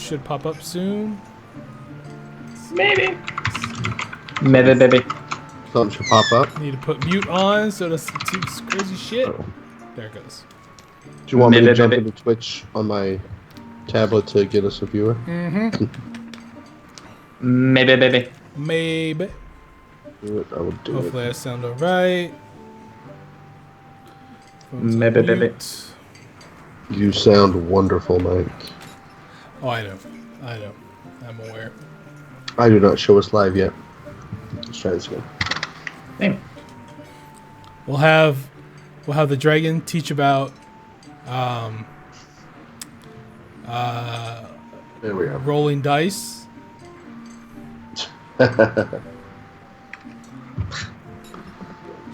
should pop up soon. Maybe. Something should pop up. Need to put mute on so that's crazy shit. Oh. There it goes. Do you want me to jump into Twitch on my tablet to get us a viewer? Mm-hmm. Maybe. I will do Hopefully I sound alright. Maybe. You sound wonderful, Mike. Oh, I know. I'm aware. I do not show us live yet. Let's try this one. Same. We'll have the dragon teach about There we are. rolling dice.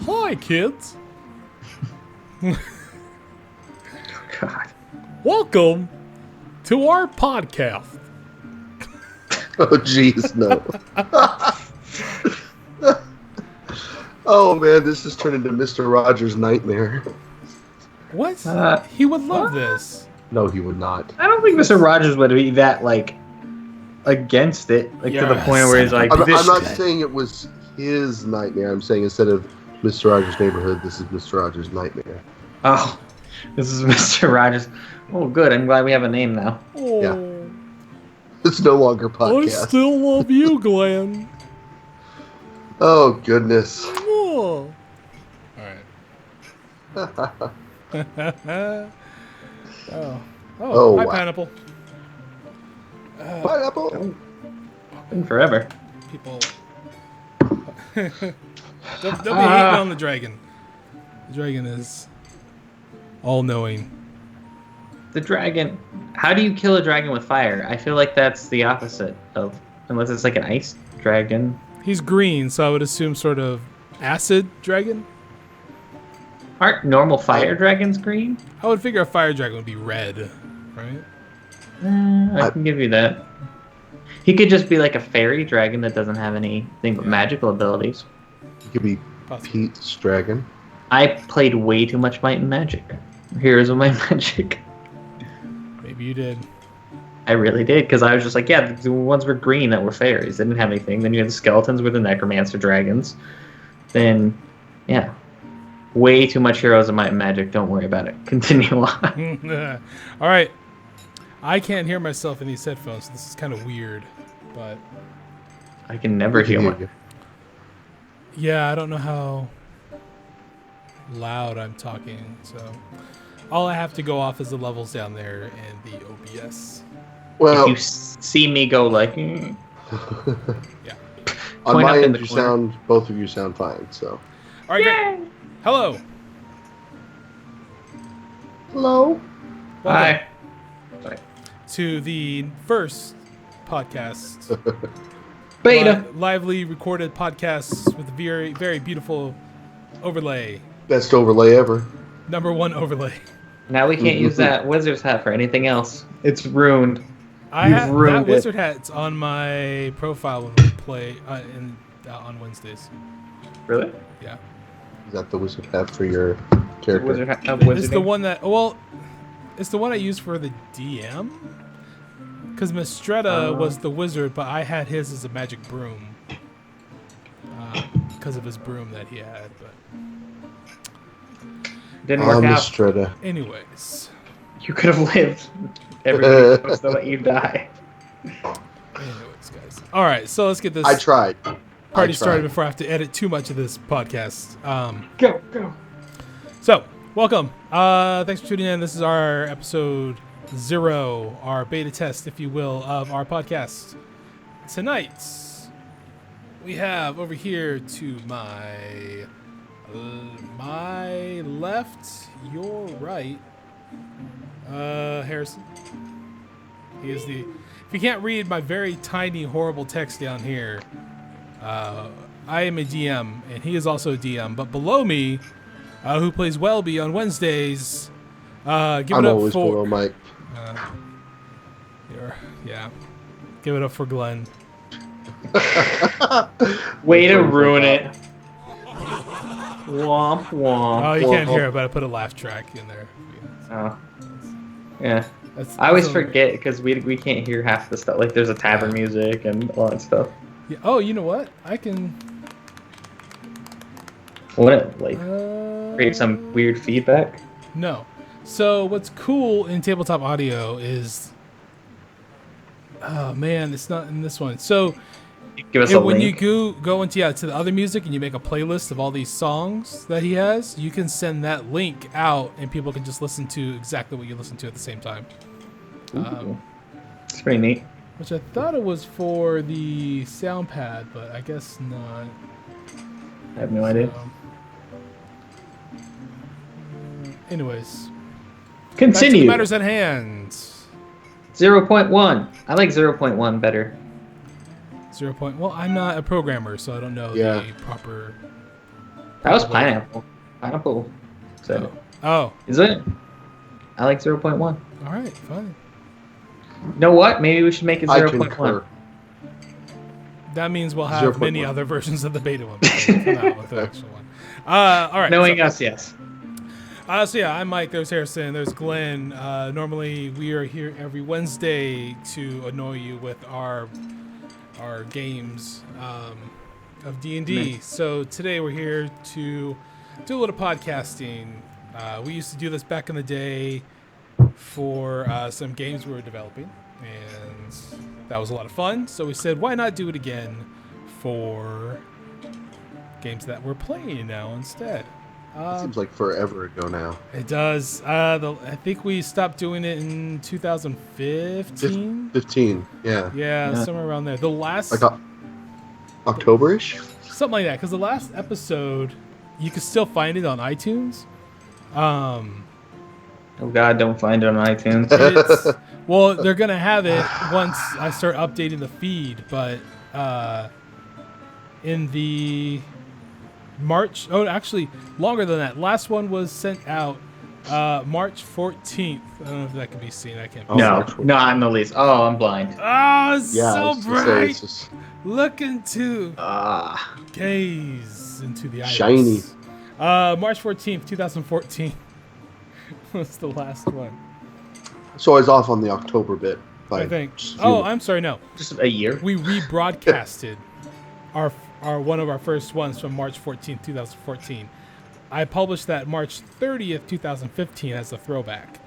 Hi, kids. God. Welcome to our podcast. Oh, jeez, no. Oh, man, this has turned into Mr. Rogers' nightmare. What? He would love this. No, he would not. I don't think Mr. Rogers would be that, against it. To the point where he's like, I'm not saying it was his nightmare. I'm saying instead of Mr. Rogers' Neighborhood, this is Mr. Rogers' Nightmare. Oh, this is Mr. Rogers. Oh, good. I'm glad we have a name now. Oh, Yeah. It's no longer podcast. I still love you, Glen. Oh, goodness. Oh. All right. Oh, hi, wow. Pineapple. Pineapple. Been forever. People. Don't be hating on the dragon. The dragon is all-knowing. The dragon. How do you kill a dragon with fire? I feel like that's the opposite of, unless it's like an ice dragon. He's green, so I would assume sort of acid dragon. Aren't normal fire dragons green? I would figure a fire dragon would be red, right? I can give you that. He could just be like a fairy dragon that doesn't have anything but magical abilities. He could be Pete's dragon. I played way too much Might and Magic. Heroes of Might and Magic. Maybe you did. I really did, because I was just like, yeah, the ones were green that were fairies. They didn't have anything. Then you had the skeletons with the necromancer dragons. Then, yeah. Way too much Heroes of Might and Magic. Don't worry about it. Continue on. All right. I can't hear myself in these headphones, so this is kind of weird, but... I can never hear one. Yeah, I don't know how loud I'm talking, so... All I have to go off is the levels down there and the OBS. Well, if you see me go like... Yeah. On my end, both of you sound fine, so... All right, great. Hello. Hello. Hi. To the first podcast. Beta. Lively recorded podcasts with a very, very beautiful overlay. Best overlay ever. Number one overlay. Now we can't use that wizard's hat for anything else. It's ruined. That wizard hat's on my profile when we play on Wednesdays. Really? Yeah. Is that the wizard hat for your character? Wizard hat, it's the one that... Well, it's the one I use for the DM. Because Mistretta was the wizard, but I had his as a magic broom. Because of his broom that he had, but... Didn't work out. Mistretta. Anyways. You could have lived. Everybody was to let you die. Anyways, guys. All right, so let's get this I tried. party started before I have to edit too much of this podcast. Go. So, welcome. Thanks for tuning in. This is our episode 0, our beta test, if you will, of our podcast. Tonight, we have over here to my left, your right, Harrison. He is the... If you can't read my very tiny, horrible text down here, I am a DM, and he is also a DM. But below me, who plays Welby on Wednesdays, give it I'm up always for... below Mike. Yeah. Give it up for Glen. Way to ruin it. Womp womp. Oh, you can't hear it, but I put a laugh track in there. Oh. Yeah. I always forget because we can't hear half the stuff. Like there's a tavern music and all that stuff. Yeah. Oh, you know what? I can. What like create some weird feedback? No. So what's cool in tabletop audio is, oh man, it's not in this one. So Give us a when link. you go into to the other music and you make a playlist of all these songs that he has, you can send that link out and people can just listen to exactly what you listen to at the same time. It's pretty neat. Which I thought it was for the sound pad, but I guess not. I have no idea. Anyways, Continue. back to the matters at hand. 0.1. I like 0.1 better. 0. Well, I'm not a programmer, so I don't know the proper. That was pineapple. Pineapple. So. Oh. Is it? I like 0.1. All right, fine. You know what? Maybe we should make it I 0.1. concur. That means we'll have 0.1. many other versions of the beta one. Come out with the actual one. All right. Knowing us, yes. So yeah, I'm Mike. There's Harrison. There's Glenn. Normally we are here every Wednesday to annoy you with our games of D&D. So today we're here to do a little podcasting. We used to do this back in the day for some games we were developing, and that was a lot of fun. So we said, why not do it again for games that we're playing now instead? It seems like forever ago now. It does. I think we stopped doing it in 2015. 15, yeah. Yeah, somewhere around there. The last Like October-ish? something like that, because the last episode you can still find it on iTunes. Oh God, don't find it on iTunes. Well, they're gonna have it once I start updating the feed, but in the March. Oh, actually, longer than that. Last one was sent out March 14th. I don't know if that can be seen. I can't. No, not in the least. Oh, I'm blind. Oh, it's so bright. It's just Look into gaze into the eyes. shiny. March 14th, 2014 was the last one. So I was off on the October bit. I think. Oh, I'm sorry. No, Just a year. we rebroadcasted our one of our first ones from March 14th, 2014. I published that March 30th, 2015 as a throwback.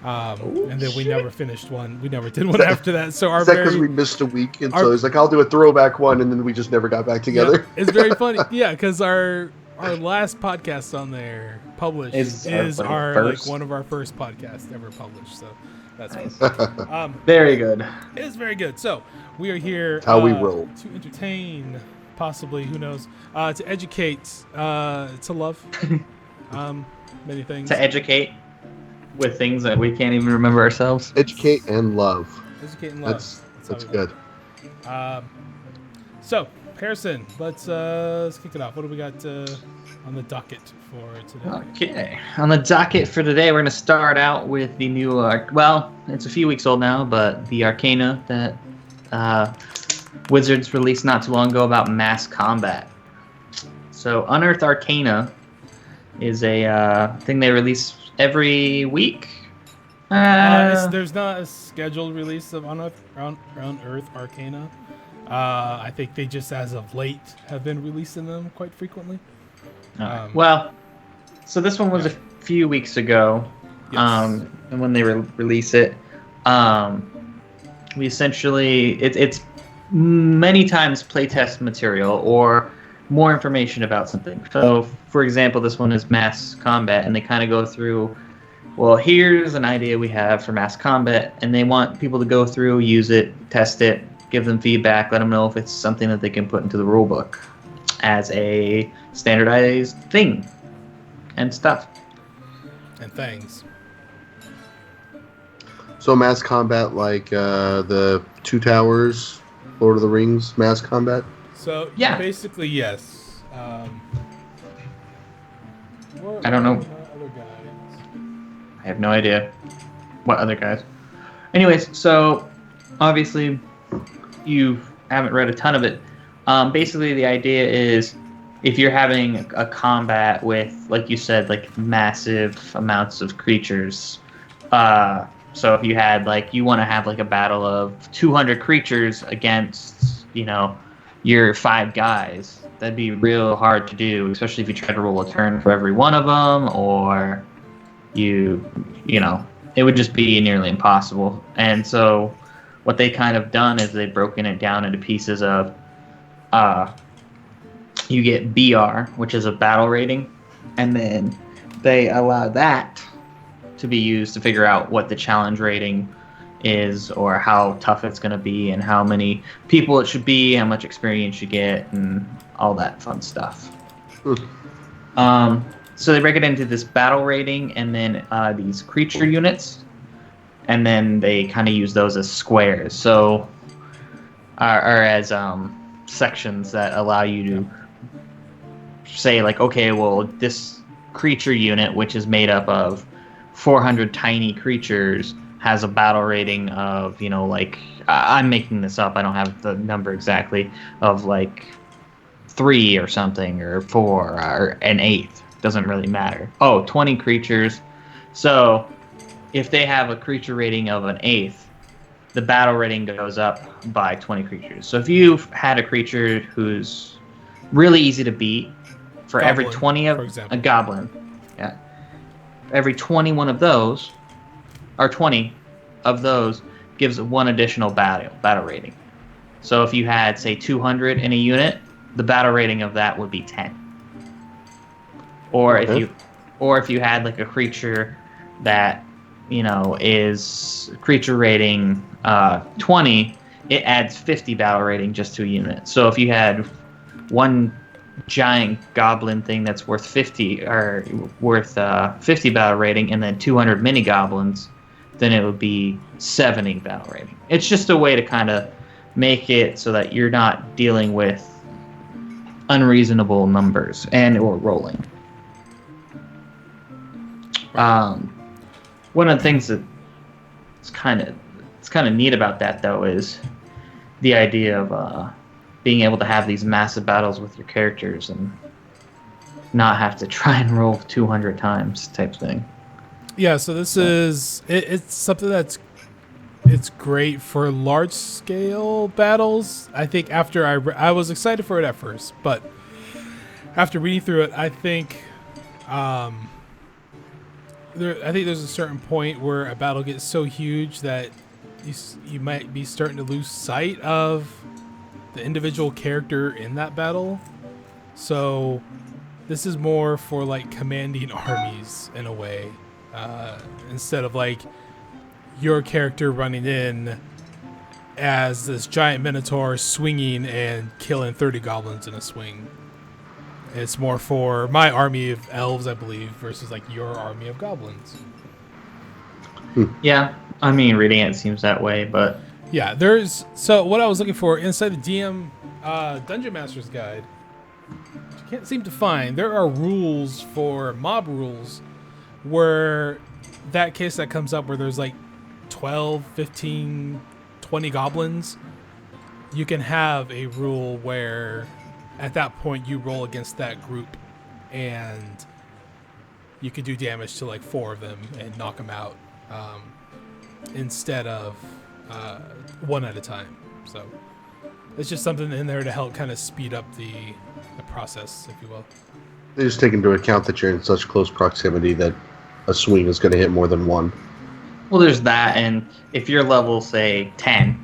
And then we never finished one. We never did one after that. So our Is that because we missed a week? And so it's like, I'll do a throwback one, and then we just never got back together. Yeah, it's very funny. Yeah, because our last podcast on there published is like one of our first podcasts ever published. So that's fun. Very good. It is very good. So we are here How we roll. to entertain, possibly, who knows, to educate, to love, many things. To educate with things that we can't even remember ourselves. Educate and love. Educate and love. That's good. So, Harrison, let's kick it off. What do we got on the docket for today? Okay. On the docket for today, we're going to start out with the new, well, it's a few weeks old now, but the Arcana that Wizards released not too long ago about mass combat. So, Unearthed Arcana is a thing they release every week. There's not a scheduled release of Unearthed Arcana. I think they just, as of late, have been releasing them quite frequently. Well, so this one was a few weeks ago, Yes. and when they release it, we essentially it's many times playtest material or more information about something. So, for example, this one is mass combat, and they kind of go through, well, here's an idea we have for mass combat, and they want people to go through, use it, test it, give them feedback, let them know if it's something that they can put into the rule book as a standardized thing and stuff. And things. So mass combat like the Two Towers, Lord of the Rings mass combat? So, Yeah. basically, yes. I don't know. Other guys? I have no idea what other guys. Anyways, so obviously you haven't read a ton of it. Basically, the idea is if you're having a combat with, like you said, like massive amounts of creatures, So if you had you want to have a battle of 200 creatures against your 5 guys, that'd be real hard to do, especially if you try to roll a turn for every one of them, or it would just be nearly impossible. And so what they kind of done is they've broken it down into pieces of you get BR, which is a battle rating, and then they allow that to be used to figure out what the challenge rating is, or how tough it's going to be, and how many people it should be, how much experience you get, and all that fun stuff. So they break it into this battle rating, and then these creature units, and then they kind of use those as squares, so or as sections that allow you to say okay, well, this creature unit, which is made up of 400 tiny creatures, has a battle rating of I'm making this up, I don't have the number exactly, of 3 or something, or 4 or an 8, doesn't really matter. 20 creatures. So if they have a creature rating of an 8th, the battle rating goes up by 20 creatures. So if you've had a creature who's really easy to beat, for Goblin, every 20 of for example. a goblin, yeah, every 21 of those, or 20 of those, gives 1 additional battle rating. So if you had, say, 200 in a unit, the battle rating of that would be 10. Or Okay. if you had a creature that is creature rating 20, it adds 50 battle rating just to a unit. So if you had one giant goblin thing that's worth 50 or worth 50 battle rating, and then 200 mini goblins, then it would be 70 battle rating. It's just a way to kind of make it so that you're not dealing with unreasonable numbers or rolling. One of the things that it's kind of neat about that, though, is the idea of being able to have these massive battles with your characters and not have to try and roll 200 times type thing. Yeah, so this is it's something it's great for large scale battles. I think after I was excited for it at first, but after reading through it, I think there's a certain point where a battle gets so huge that you might be starting to lose sight of the individual character in that battle. So this is more for commanding armies in a way, instead of your character running in as this giant minotaur swinging and killing 30 goblins in a swing. It's more for my army of elves, I believe, versus your army of goblins. Yeah, I mean, reading it seems that way, but Yeah, so what I was looking for inside the DM Dungeon Master's Guide, which I can't seem to find, there are rules for mob rules where that case that comes up where there's 12, 15, 20 goblins, you can have a rule where at that point you roll against that group and you could do damage to 4 of them and knock them out, instead of 1 at a time. So it's just something in there to help kind of speed up the process, if you will. They just take into account that you're in such close proximity that a swing is going to hit more than one. well, there's that, and if you're level, say, 10,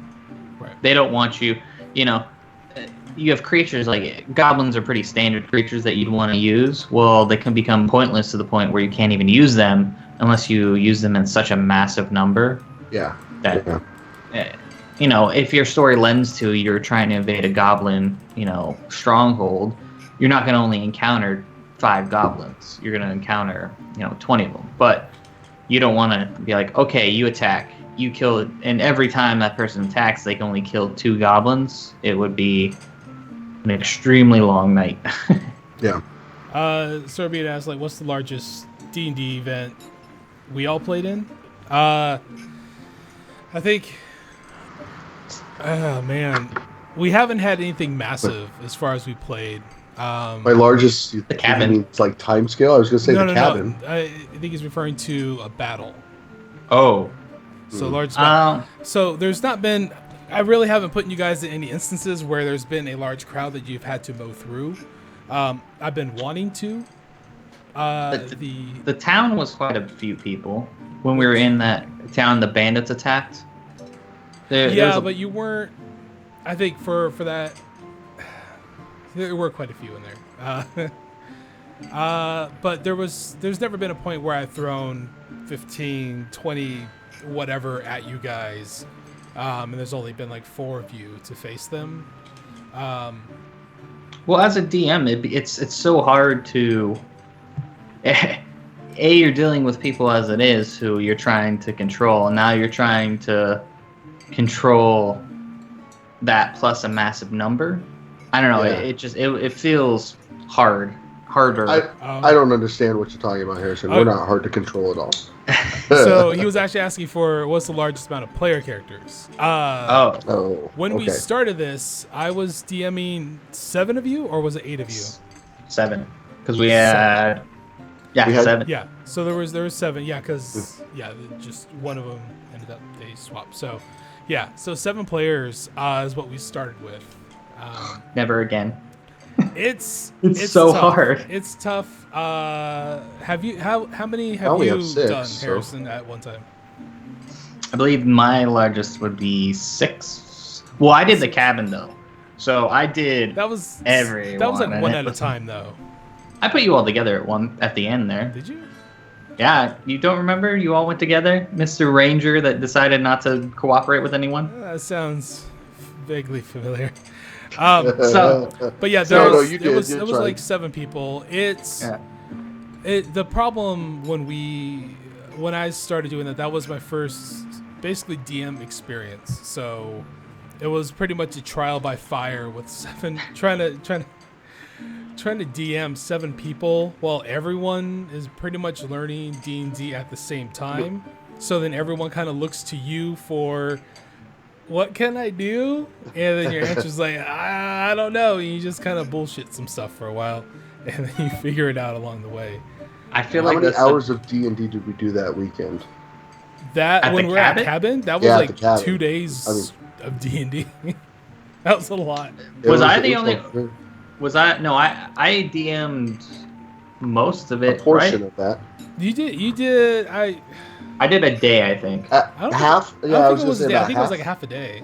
Right. they don't want you, you have creatures goblins are pretty standard creatures that you'd want to use. Well, they can become pointless to the point where you can't even use them unless you use them in such a massive number Yeah. that Yeah. if your story lends to you're trying to invade a goblin, stronghold, you're not going to only encounter 5 goblins. You're going to encounter, 20 of them. But you don't want to be okay, you attack, you kill it, and every time that person attacks, they can only kill 2 goblins. It would be an extremely long night. Yeah. Serbian asks, what's the largest D&D event we all played in? I think... Oh, man. We haven't had anything massive as far as we played. My largest, you cabin. mean it's time scale? I was going to say the cabin. No. I think he's referring to a battle. Oh. So large spell. So there's not been. I really haven't put you guys in any instances where there's been a large crowd that you've had to mow through. I've been wanting to. The town was quite a few people when we were in that town. The bandits attacked. But you weren't. I think for that, there were quite a few in there. But there's never been a point where I've thrown 15, 20, whatever at you guys, and there's only been like 4 of you to face them. Well, as a DM, it's so hard to. You're dealing with people as it is who you're trying to control, and now you're trying to control that plus a massive number. I don't know. Yeah. It feels harder. I don't understand what you're talking about, Harrison. We're not hard to control at all. So he was actually asking for what's the largest amount of player characters. When we started this, I was DMing 7 of you, or was it 8 of you? 7, because we had 7. Yeah, so there was 7. Yeah, because just one of them ended up they swapped. So so 7 players is what we started with. Never again. It's so tough. hard. It's tough. How many have you done, Harrison, at one time? I believe my largest would be 6. Well, I did the cabin though, so I did. That was everyone. That was like one at a time though. I put you all together at the end there. Did you? Yeah, you don't remember? You all went together, Mr. Ranger that decided not to cooperate with anyone. That sounds vaguely familiar. But yeah, it was like 7 people. The problem when I started doing that was my first basically DM experience. So it was pretty much a trial by fire with 7 trying to DM 7 people while everyone is pretty much learning D&D at the same time. So then everyone kind of looks to you for, what can I do? And then your answer's like, I don't know. And you just kind of bullshit some stuff for a while, and then you figure it out along the way. I feel How like many hours of D&D did we do that weekend? When we're at cabin, that was like 2 days of D&D. That was a lot. Was I the only? Was I? No, I DM'd most of it. A portion of that. You did. I did a day, I think. Half? Yeah, I was going to say about half. I think it was like half a day.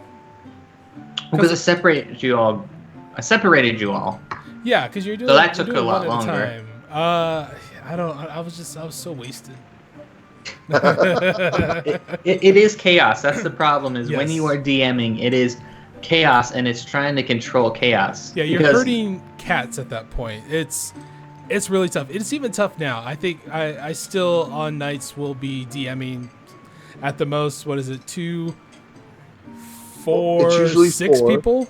Because I separated you all. Yeah, because you're doing. So that took a lot longer. I was so wasted. it is chaos. That's the problem. Is when you are DMing, it is chaos, and it's trying to control chaos. Yeah, you're hurting cats at that point. It's really tough. It's even tough now. I think I still on nights will be DMing at the most. What is it? 2, 4, 6 people.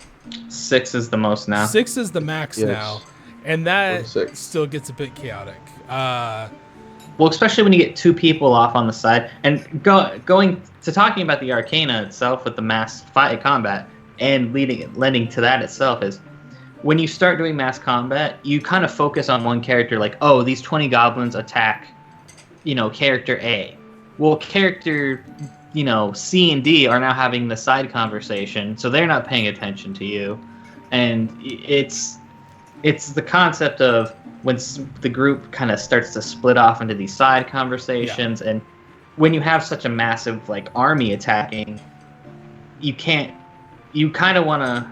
6 is the most now. 6 is the max now, and that still gets a bit chaotic. Well, especially when you get 2 people off on the side, and going to talking about the Arcana itself with the mass fight combat, and lending to that itself is, when you start doing mass combat, you kind of focus on one character, like, oh, these 20 goblins attack, character A. Well, character, C and D are now having the side conversation, so they're not paying attention to you, and it's the concept of when the group kind of starts to split off into these side conversations, and when you have such a massive army attacking, you kind of want to.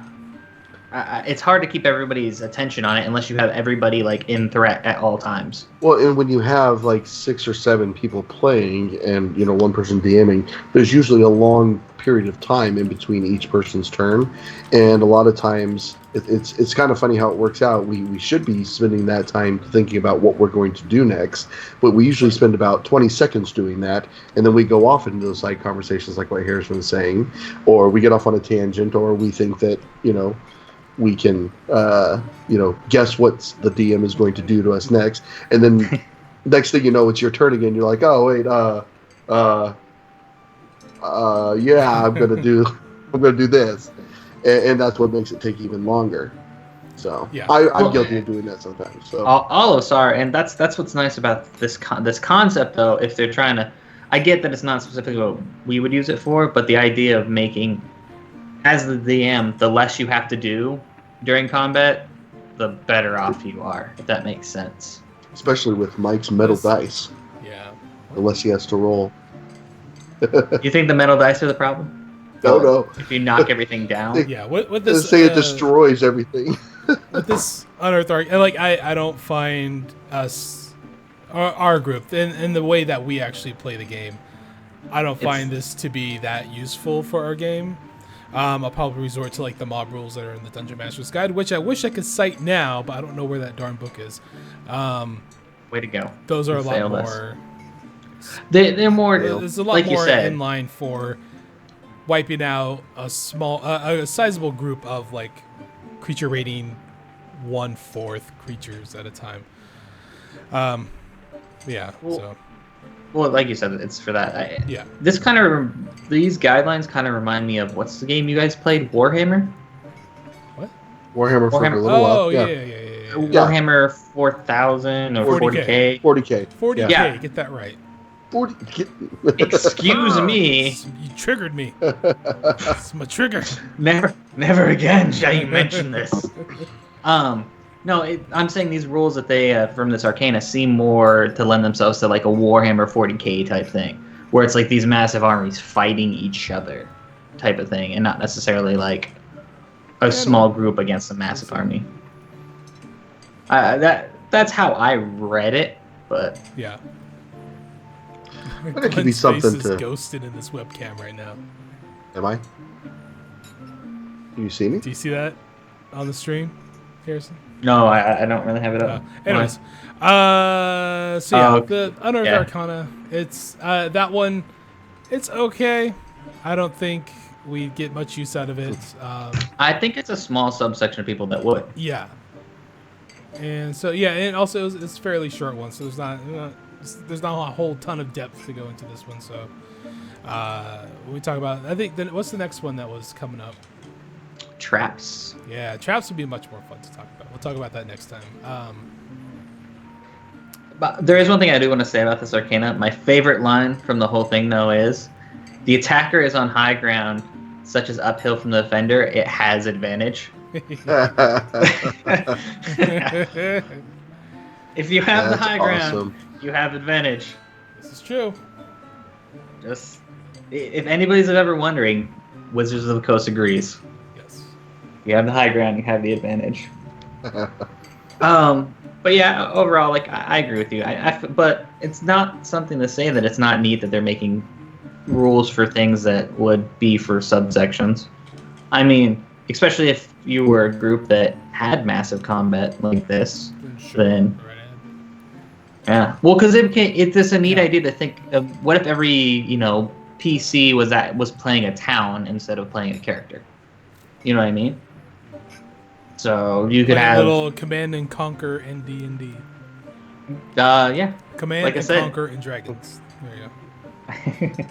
It's hard to keep everybody's attention on it unless you have everybody in threat at all times. Well, and when you have 6 or 7 people playing and one person DMing, there's usually a long period of time in between each person's turn, and a lot of times it's kind of funny how it works out. We should be spending that time thinking about what we're going to do next, but we usually spend about 20 seconds doing that, and then we go off into those side conversations like what Harrison was saying, or we get off on a tangent, or we think that we can guess what the DM is going to do to us next, and then next thing you know, it's your turn again. You're like, oh wait, I'm gonna do this, and that's what makes it take even longer. So I'm guilty of doing that sometimes. So all of us are, and that's what's nice about this concept, though. If they're trying to, I get that it's not specifically what we would use it for, but the idea of making, as the DM, the less you have to do during combat, the better off you are, if that makes sense. Especially with Mike's metal dice. Yeah. The less he has to roll. You think the metal dice are the problem? No. If you knock everything down? Yeah. With Let's this, say it destroys everything. with this Unearthed Arc, and like I don't find us, our group, in the way that we actually play the game, I don't find this to be that useful for our game. I'll probably resort to like the mob rules that are in the Dungeon Master's Guide, which I wish I could cite now, but I don't know where that darn book is. Way to go. Those are a lot Failed us. more. They're more, There's a lot like more you said, in line for wiping out a sizable group of like creature rating 1/4 creatures at a time. Yeah. So. Well, like you said, it's for that. Yeah. These guidelines kind of remind me of, what's the game you guys played? Warhammer? Warhammer for a Warhammer- little while. Oh yeah. Warhammer 4000 or 40K. 40K. 40K. 40K. Yeah. Get that right. 40. Excuse me. You triggered me. It's my trigger. Never again shall you mention this. No, I'm saying these rules that they from this Arcana seem more to lend themselves to like a Warhammer 40K type thing, where it's like these massive armies fighting each other type of thing, and not necessarily like a small group against a massive army. That's how I read it, but Yeah. But it could be Glen's something face is to. ghosted in this webcam right now. Am I? Do you see me? Do you see that on the stream, Harrison? no, I don't really have it up. Anyways, so yeah, okay. the Unearthed Yeah. Arcana. It's that one. It's okay. I don't think we get much use out of it. I think it's a small subsection of people that would. Yeah. And so yeah, and also it's a fairly short one, so there's not a whole ton of depth to go into this one. So when we talk about, I think what's the next one that was coming up? Traps. Yeah, traps would be much more fun to talk about. We'll talk about that next time. But there is one thing I do want to say about this Arcana. My favorite line from the whole thing, though, is the attacker is on high ground, such as uphill from the defender. It has advantage. If you have the That's high ground, awesome. you have advantage. This is true. Just if anybody's ever wondering, Wizards of the Coast agrees. Yes. You have the high ground, you have the advantage. But yeah, overall, like I agree with you. But it's not something to say that it's not neat that they're making rules for things that would be for subsections. I mean, especially if you were a group that had massive combat like this, then yeah. Well, because it's just a neat idea to think of. What if every PC was playing a town instead of playing a character? You know what I mean? So you could Like have a little Command and Conquer and D&D. yeah. Command Like I and said. Conquer and Dragons. There you go.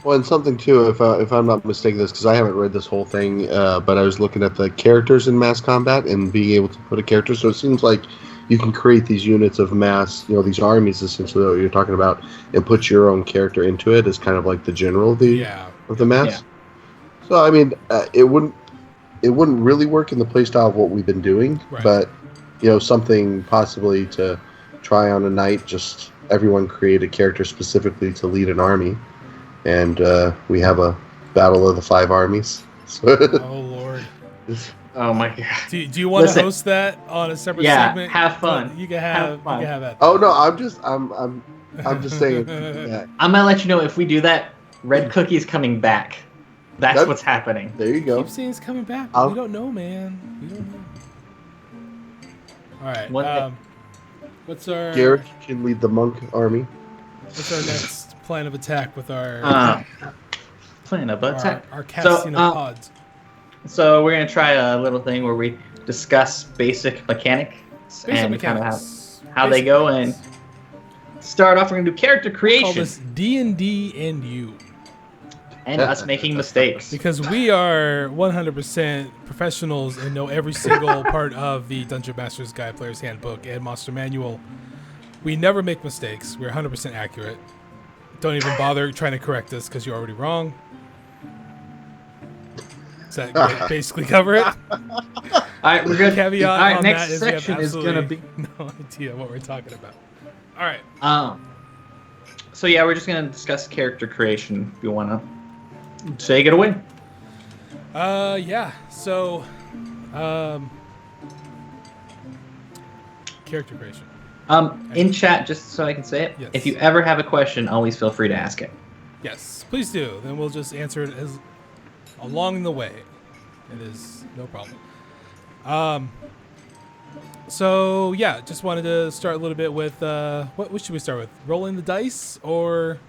Well, and something too, if I'm not mistaken, this because I haven't read this whole thing, but I was looking at the characters in mass combat and being able to put a character. So it seems like you can create these units of mass, these armies essentially that you're talking about, and put your own character into it as kind of like the general of the mass. Yeah. So I mean, it wouldn't really work in the playstyle of what we've been doing, Right. but something possibly to try on a night. Just everyone create a character specifically to lead an army. And we have a battle of the 5 armies. Oh Lord. Oh my god. Do you want to Listen. host that on a separate Yeah, segment? have fun. You can have fun. You can have that. Oh no, I'm just saying. Yeah, I'm gonna let you know if we do that. Red Cookie's coming back. That's what's happening. there you go. Keep saying it's coming back. I'll- We don't know, man. We don't know. All right. One thing- What's our Garrick can lead the monk army. What's our next plan of attack with our Plan of attack. our casting of pods? So we're gonna try a little thing where we discuss basic mechanics and kind of how they go. And start off, we're gonna do character Call creation this D&D and you, and us making mistakes. because we are 100% professionals and know every single part of the Dungeon Master's Guide Player's Handbook and Monster Manual. We never make mistakes. We're 100% accurate. don't even bother trying to correct us because you're already wrong. Does that basically cover it? All right, we're good. Caveat All right, on next that is section we have is gonna be. no idea what we're talking about. All right. So yeah, we're just gonna discuss character creation. If you wanna take it away. Yeah. So, character creation. In chat, just so I can say it. Yes. If you ever have a question, always feel free to ask it. Yes, please do. Then we'll just answer it as along the way. It is no problem. So yeah, just wanted to start a little bit with what should we start with? Rolling the dice or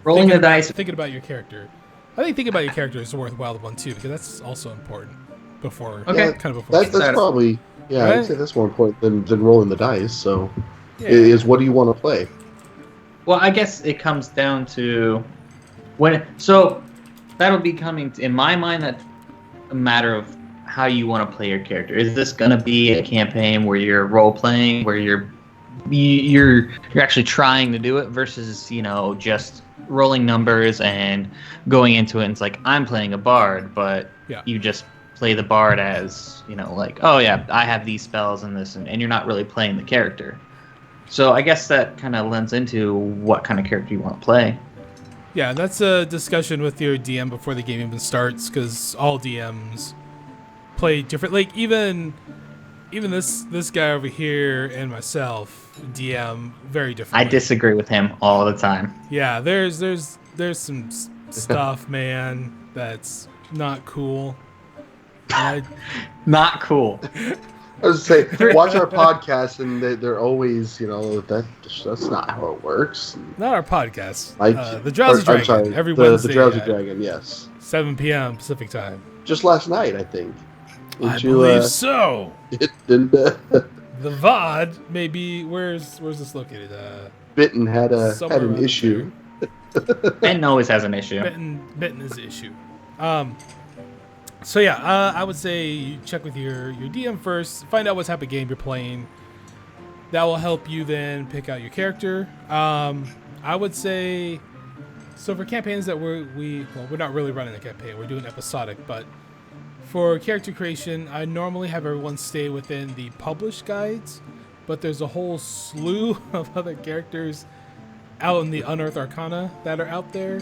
Rolling the dice. Thinking about your character. I think thinking about your character is a worthwhile one too, because that's also important before. Okay. Kind of before. That's probably Right? I'd say that's more important than rolling the dice. So, Yeah. is what do you want to play? Well, I guess it comes down to so that'll be coming in my mind. That's a matter of how you want to play your character. Is this going to be a campaign where you're role playing, where you're actually trying to do it, versus just rolling numbers and going into it and it's like I'm playing a bard, but you just play the bard as like, oh yeah, I have these spells and this, and you're not really playing the character. So I guess that kind of lends into what kind of character you want to play. Yeah, that's a discussion with your DM before the game even starts, because all DMs play different. Like even this guy over here and myself DM very different. I disagree with him all the time. Yeah, there's some stuff, man, that's not cool. Not cool. I was say, watch our podcast, and they're always, that's not how it works. Not our podcast. Like the Drowsy Dragon. I'm sorry, Every the Wednesday Drowsy at Dragon, yes. 7 p.m. Pacific time. Just last night, I think. I believe so. Didn't The VOD may be where's this located? Bitten had somewhere an around issue. Ben always has an issue. Benton is the issue. So yeah, I would say you check with your DM first, find out what type of game you're playing. That will help you then pick out your character. I would say, so for campaigns that we're not really running a campaign, we're doing episodic, but for character creation, I normally have everyone stay within the published guides, but there's a whole slew of other characters out in the Unearthed Arcana that are out there.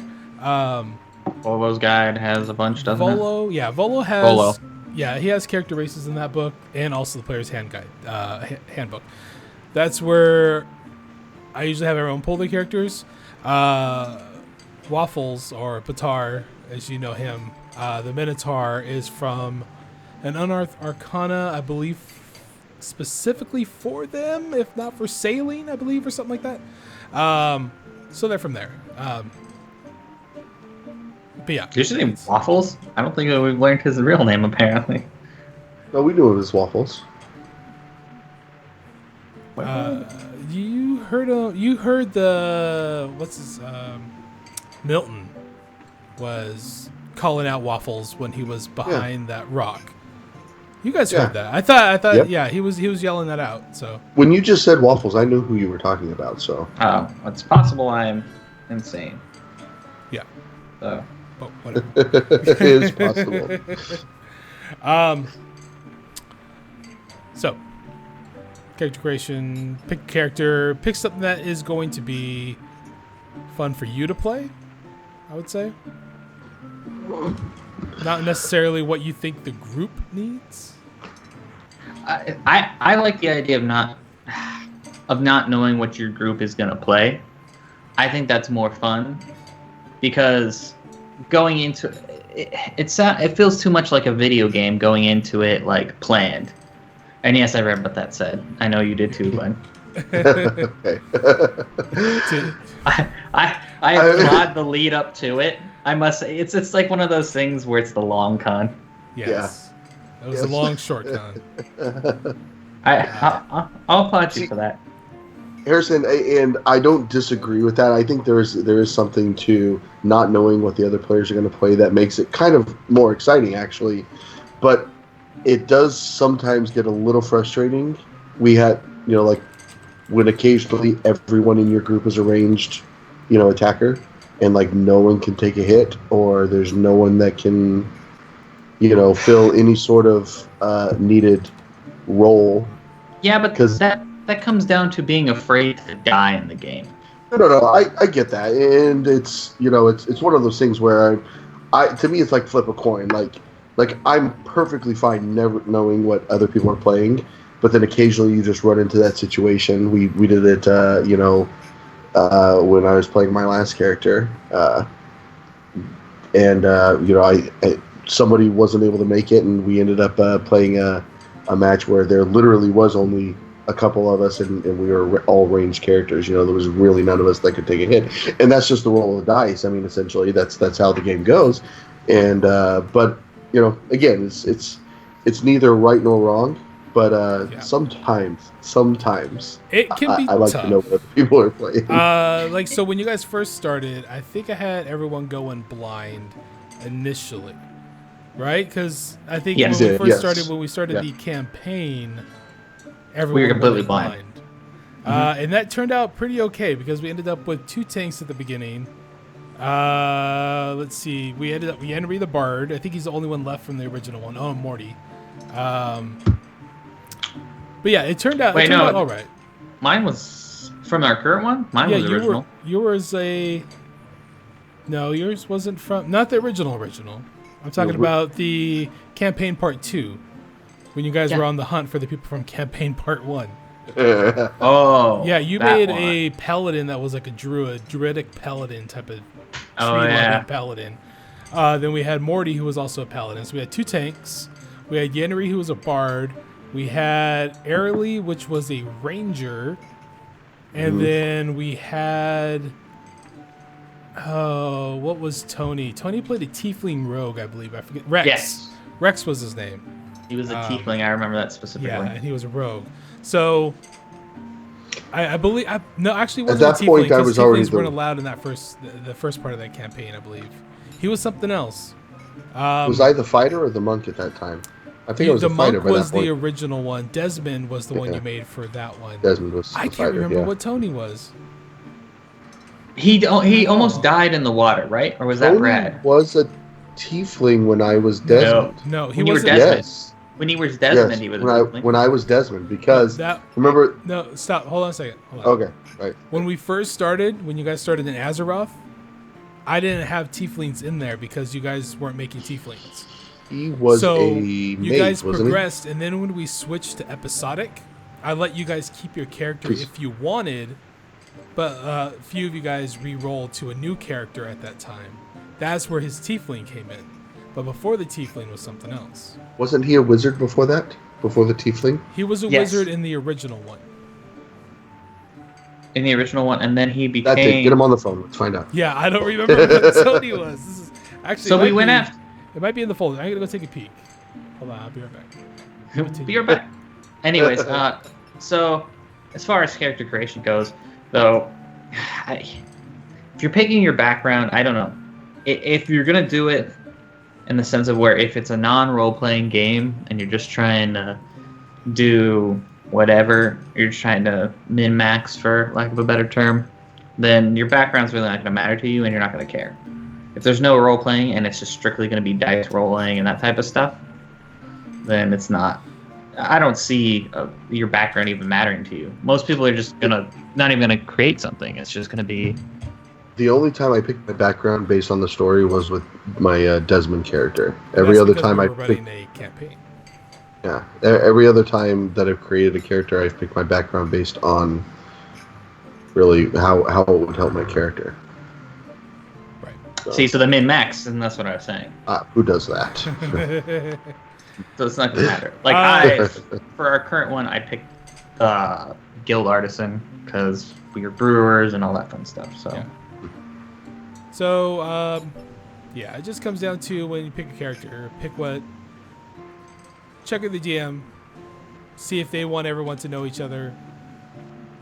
Volo's guide has a bunch, doesn't it? Volo has. Volo. Yeah, he has character races in that book, and also the player's handbook. That's where I usually have everyone pull their characters. Waffles, or Batar, as you know him, the Minotaur is from an Unearthed Arcana, I believe, specifically for them, if not for sailing, I believe, or something like that. So they're from there. But yeah. Did you say Waffles? I don't think we've learned his real name, apparently. No, we knew it was Waffles. You heard the what's his Milton was calling out Waffles when he was behind that rock. You guys heard that? I thought Yep. Yeah, he was yelling that out. So When you just said Waffles, I knew who you were talking about. So It's possible I'm insane. yeah. So. But whatever. it is possible. So, character creation, pick a character, pick something that is going to be fun for you to play, I would say. Not necessarily what you think the group needs. I like the idea of not knowing what your group is going to play. I think that's more fun, because going into it feels too much like a video game going into it like planned. And yes, I read what that said. I know you did too, Glenn. Okay. I applaud the lead up to it. I must say it's like one of those things where it's the long con. Yes. It was a long short con. I'll applaud you for that. Harrison, and I don't disagree with that. I think there is something to not knowing what the other players are going to play that makes it kind of more exciting, actually. But it does sometimes get a little frustrating. We had, like when occasionally everyone in your group is a ranged, attacker. and like no one can take a hit, or there's no one that can, fill any sort of needed role. Yeah, but 'Cause- that comes down to being afraid to die in the game. No, I get that, and it's it's one of those things where to me it's like flip a coin. Like I'm perfectly fine never knowing what other people are playing, but then occasionally you just run into that situation. We did it, when I was playing my last character, and I somebody wasn't able to make it, and we ended up playing a match where there literally was only a couple of us, and we were all ranged characters. There was really none of us that could take a hit, and that's just the roll of the dice. I mean, essentially, that's how the game goes. And but again, it's neither right nor wrong. But sometimes it can be I like tough. to know what other people are playing. Like, so when you guys first started, I think I had everyone going blind initially, right? Because I think Yes. when we started the campaign, everyone We were completely went blind. And that turned out pretty okay because we ended up with 2 tanks at the beginning. Let's see, Henry the Bard. I think he's the only one left from the original one. Oh, Morty. But yeah, it turned out all right. Mine was from our current one. Mine was original. Yours wasn't from, not the original. I'm talking about the campaign part 2, when you guys were on the hunt for the people from campaign part 1. Oh, Yeah, you made a paladin that was like a druidic paladin type of tree-loving paladin. Then we had Morty, who was also a paladin. So we had 2 tanks. We had Yenri, who was a bard. We had Airly, which was a ranger. And then we had... Oh, what was Tony? Tony played a tiefling rogue, I believe. I forget. Rex. Yes. Rex was his name. He was a tiefling. I remember that specifically. Yeah, and he was a rogue. So, I believe... No, actually, it At wasn't that a tiefling, point, I was already tieflings weren't allowed in that the first part of that campaign, I believe. He was something else. Was I the fighter or the monk at that time? I think I was the fighter monk by was that point. the original one. Desmond was the one you made for that one. Desmond was the I fighter, can't remember what Tony was. He almost died in the water, right? Or was that Tony Brad? was a tiefling when I was Desmond. No, he When you were wasn't. Desmond. Yes. When he was Desmond, Yes, he was a when tiefling. when I was Desmond, because That, remember. no, stop. Hold on a second. Hold on. Okay, right. When we first started, when you guys started in Azeroth, I didn't have tieflings in there because you guys weren't making tieflings. He was So a you mage, guys wasn't progressed, and then when we switched to episodic, I let you guys keep your character if you wanted, but a few of you guys re-rolled to a new character at that time. That's where his tiefling came in. But before the tiefling was something else. he? Wasn't he a wizard before that? Before the tiefling? He was a Yes. wizard in the original one. In the original one, and then he That's it. Get became. him on the phone. Let's find out. Yeah, I don't remember what Tony was. This is actually. So it we might went be- after. It might be in the folder. I'm gonna go take a peek. Hold on, I'll be right back. Be right back. Anyways, so as far as character creation goes, though, if you're picking your background, I don't know. If you're gonna do it in the sense of where if it's a non-role-playing game and you're just trying to do whatever, you're just trying to min-max, for lack of a better term, then your background's really not going to matter to you and you're not going to care. If there's no role-playing and it's just strictly going to be dice rolling and that type of stuff, then it's not. I don't see your background even mattering to you. Most people are just not even going to create something. It's just going to be... The only time I picked my background based on the story was with my Desmond character. Every That's other because time we I were running a campaign. Yeah. Every other time that I've created a character, I've picked my background based on really how it would help my character. Right. See, so the min-max, and that's what I was saying. Who does that? So it's not going to matter. Like, for our current one, I picked Guild Artisan, because we were brewers and all that fun stuff, so... Yeah. So, yeah, it just comes down to when you pick a character, check with the DM, see if they want everyone to know each other,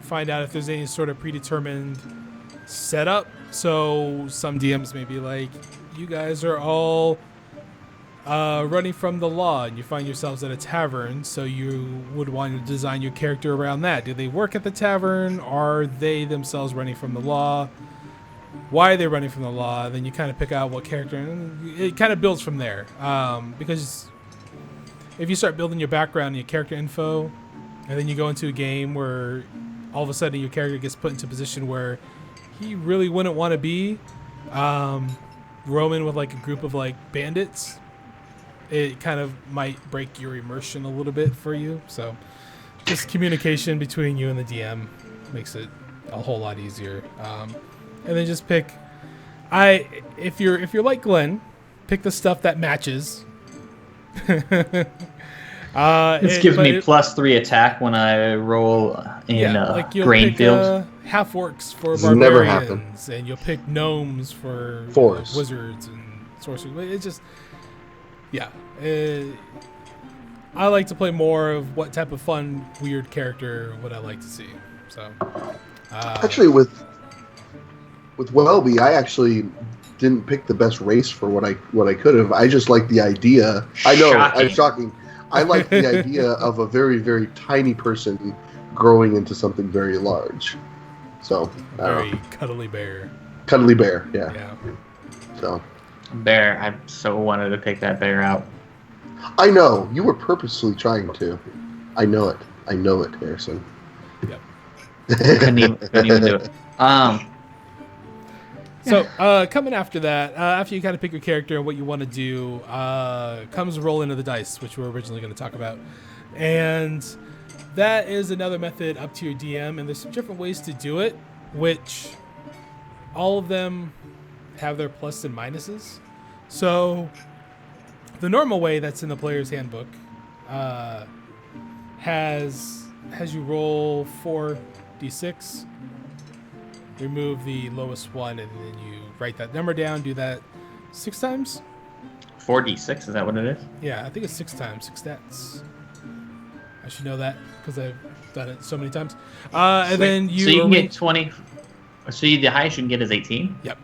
find out if there's any sort of predetermined setup. So some DMs may be like, you guys are all running from the law and you find yourselves at a tavern, so you would want to design your character around that. Do they work at the tavern? Are they themselves running from the law? why are they running from the law? Then you kind of pick out what character, and it kind of builds from there. Because if you start building your background and your character info, and then you go into a game where all of a sudden your character gets put into a position where he really wouldn't want to be, roaming with like a group of like bandits, it kind of might break your immersion a little bit for you. So just communication between you and the DM makes it a whole lot easier. And then just pick, if you're like Glen, pick the stuff that matches. This gives me +3 attack when I roll in grain fields. Half orcs for This has never barbarians, and you'll pick gnomes for wizards and sorcerers. It's just, I like to play more of what type of fun, weird character would I like to see. So, actually, with Welby, I actually didn't pick the best race for what I could have. I just like the idea. I know, it's shocking. I like the idea of a very, very tiny person growing into something very large. So very cuddly bear. Cuddly bear, yeah. So bear, I so wanted to pick that bear out. I know you were purposely trying to. I know it, Harrison. Yep. couldn't even do it. So coming after that, after you kind of pick your character and what you want to do, comes rolling of the dice, which we're originally going to talk about. And that is another method up to your DM, and there's some different ways to do it, which all of them have their plus and minuses. So the normal way that's in the player's handbook has you roll 4d6, remove the lowest one, and then you write that number down. Do that 6 times. 4d6, is that what it is? Yeah, I think it's 6 times, 6 stats. I should know that because I've done it so many times. And then you. So you can get 20. So the highest you can get is 18. Yep.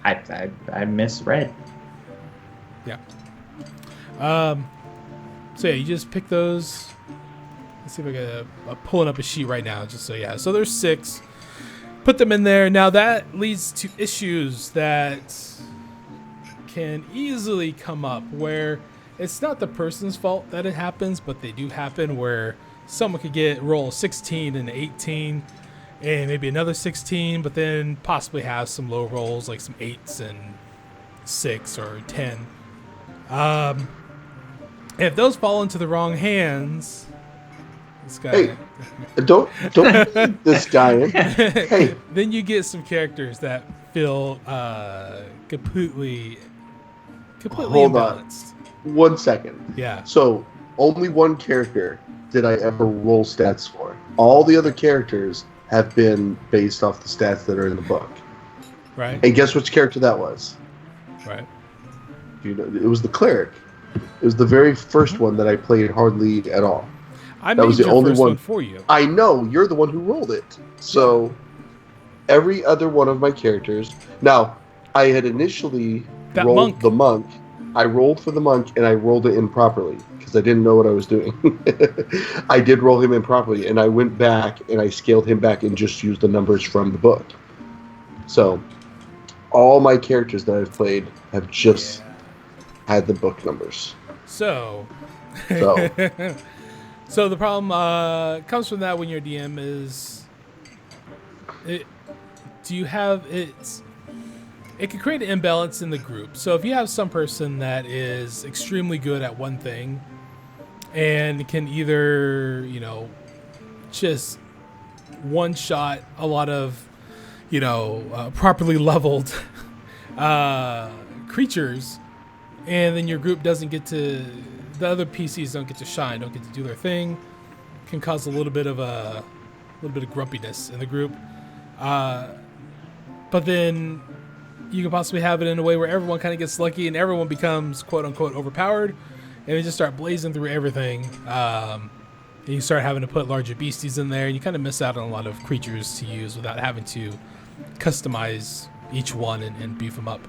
I misread. Yeah. So yeah, you just pick those. Let's see if I'm pulling up a sheet right now. Just so there's 6. Put them in there. Now that leads to issues that can easily come up where it's not the person's fault that it happens, but they do happen where someone could roll 16 and 18 and maybe another 16, but then possibly have some low rolls like some 8s and 6 or 10. If those fall into the wrong hands, this guy. Hey, don't leave this guy in. Hey, then you get some characters that feel completely hold imbalanced. on 1 second. Yeah. So only one character did I ever roll stats for. All the other characters have been based off the stats that are in the book. Right. And guess which character that was? Right. You know, it was the cleric. It was the very first one that I played hardly at all. That was the only one for you. I know, you're the one who rolled it. So every other one of my characters. Now, I had initially rolled the monk. I rolled for the monk and I rolled it improperly because I didn't know what I was doing. I did roll him improperly, and I went back and I scaled him back and just used the numbers from the book. So all my characters that I've played have just had the book numbers. So the problem comes from that when your DM is it can create an imbalance in the group. So if you have some person that is extremely good at one thing and can either, just one shot a lot of, properly leveled creatures, and then your group doesn't get to, the other PCs don't get to shine, don't get to do their thing, can cause a little bit of grumpiness in the group. But then you can possibly have it in a way where everyone kind of gets lucky and everyone becomes quote unquote overpowered, and they just start blazing through everything. And you start having to put larger beasties in there, and you kind of miss out on a lot of creatures to use without having to customize each one and beef them up.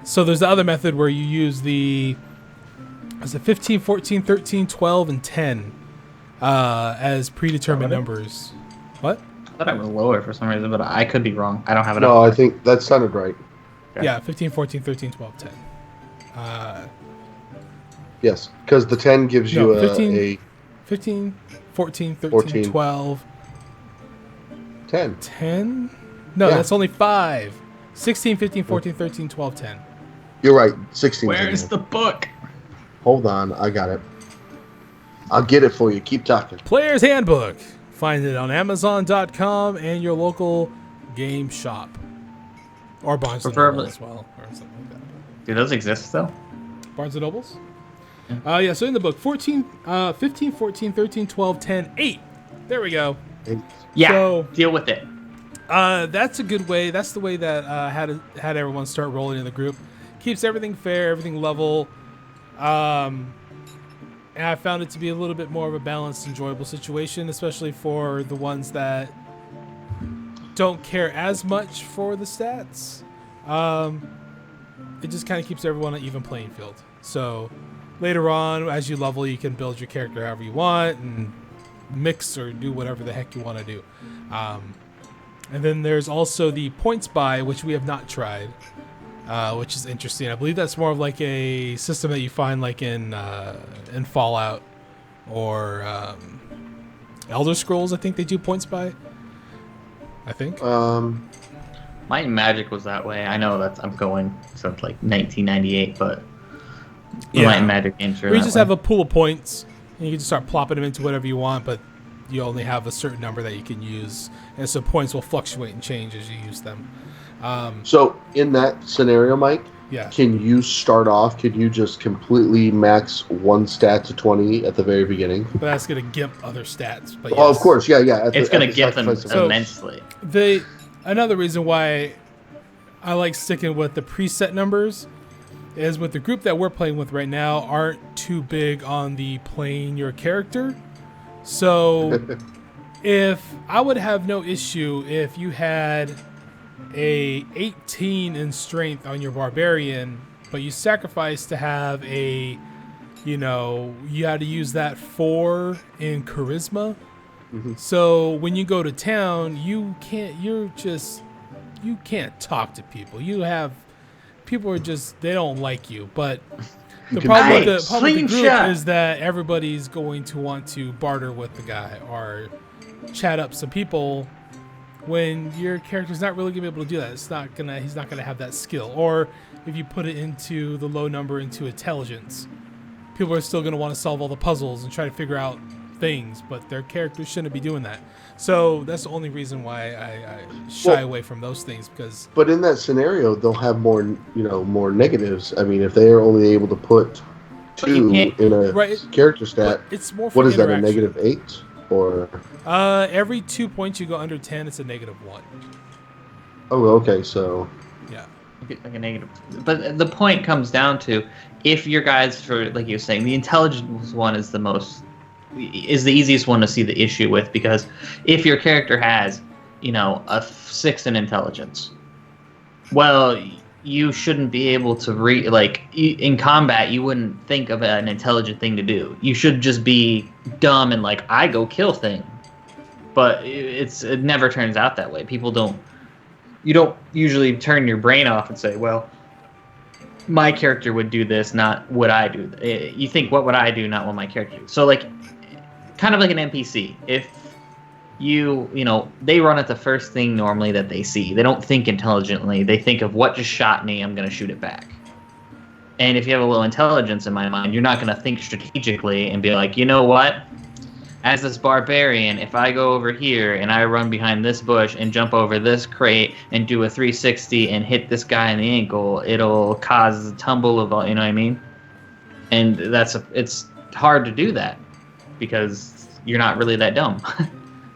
So there's the other method where you use the 15, 14, 13, 12, and 10 as predetermined numbers. What? thought I was lower for some reason, but I could be wrong. I don't have it No, up. I think that sounded right. Okay. Yeah, 15, 14, 13, 12, 10. Yes, because the 10 gives No, you 15. 15, 14, 13, 14. 12, 10. 10? No, Yeah. that's only 5. 16, 15, 14, 13, 12, 10. You're right. 16. Where's the book? Hold on, I got it. I'll get it for you. Keep talking. Player's Handbook. Find it on Amazon.com and your local game shop. Or Barnes & Noble Preferably. as well, or something like that. Do those exist still? Barnes & Nobles? Yeah, so in the book, 15, 14, 13, 12, 10, 8. There we go. Yeah. So- deal with it. That's a good way. That's the way that had everyone start rolling in the group. Keeps everything fair, everything level. And I found it to be a little bit more of a balanced, enjoyable situation, especially for the ones that don't care as much for the stats. It just kind of keeps everyone on an even playing field. So later on, as you level, you can build your character however you want and mix or do whatever the heck you want to do. And then there's also the points buy, which we have not tried, which is interesting. I believe that's more of like a system that you find like in Fallout or Elder Scrolls. I think they do points buy. I think. Might and Magic was that way. I know I'm going since like 1998, but the Might and Magic games are Where you that just way. have a pool of points and you can just start plopping them into whatever you want, but you only have a certain number that you can use, and so points will fluctuate and change as you use them. So in that scenario, Mike, Yeah. can you start off? Could you just completely max one stat to 20 at the very beginning? But that's going to gimp other stats. But Oh, yes. of course, yeah. It's going to get them sacrifice of- immensely. Another reason why I like sticking with the preset numbers is with the group that we're playing with right now aren't too big on the playing your character. So if I would have no issue if you had a 18 in strength on your barbarian, but you sacrifice to have you had to use that 4 in charisma. Mhm. So when you go to town, you can't talk to people. People are just, they don't like you. But the can problem with fight. the problem with the group Slingshot. is that everybody's going to want to barter with the guy or chat up some people when your character's not really gonna be able to do that. He's not gonna have that skill. Or if you put it into the low number into intelligence, people are still gonna want to solve all the puzzles and try to figure out things, but their characters shouldn't be doing that. So that's the only reason why I shy away from those things, because But in that scenario, they'll have more negatives. I mean, if they are only able to put But you 2 can't- in a Right, character stat, it's more for what is that, a interaction. -8? Or Every 2 points you go under 10, it's a -1. oh, okay, so Yeah. Like a negative. But the point comes down to if your guys, for like you were saying, the intelligence one is the easiest one to see the issue with, because if your character has, a 6 in intelligence, well, you shouldn't be able to in combat, you wouldn't think of an intelligent thing to do. You should just be dumb and like, I go kill thing. But it never turns out that way. You don't usually turn your brain off and say, well, my character would do this, not what I do. You think, what would I do, not what my character do. So like, kind of like an NPC. If they run at the first thing normally that they see. They don't think intelligently. They think of what just shot me, I'm going to shoot it back. And if you have a little intelligence, in my mind, you're not going to think strategically and be like, you know what? As this barbarian, if I go over here and I run behind this bush and jump over this crate and do a 360 and hit this guy in the ankle, it'll cause a tumble of all, you know what I mean? And it's hard to do that because you're not really that dumb.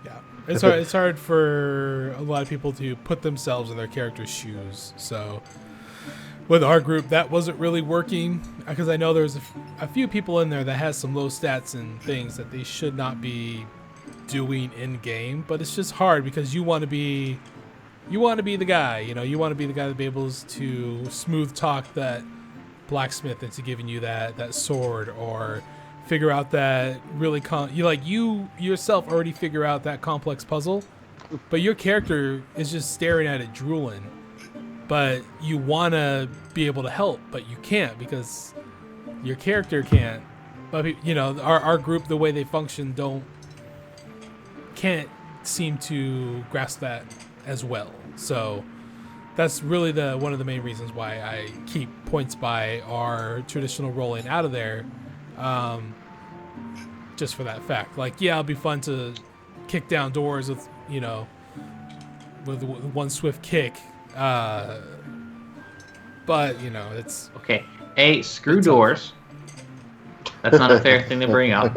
Yeah. It's hard for a lot of people to put themselves in their character's shoes. So with our group, that wasn't really working, because I know there's a few people in there that has some low stats and things that they should not be doing in game. But it's just hard because you want to be the guy. You want to be the guy that be able to smooth talk that blacksmith into giving you that sword, or figure out that really you yourself already figure out that complex puzzle, but your character is just staring at it drooling. But you want to be able to help, but you can't because your character can't. But you know, our group, the way they function, can't seem to grasp that as well. So that's really one of the main reasons why I keep points by our traditional rolling out of there. Just for that fact. Like, yeah, it'll be fun to kick down doors with, you know, with one swift kick. But, you know, it's... Okay. A, screw doors. That's not a fair thing to bring up.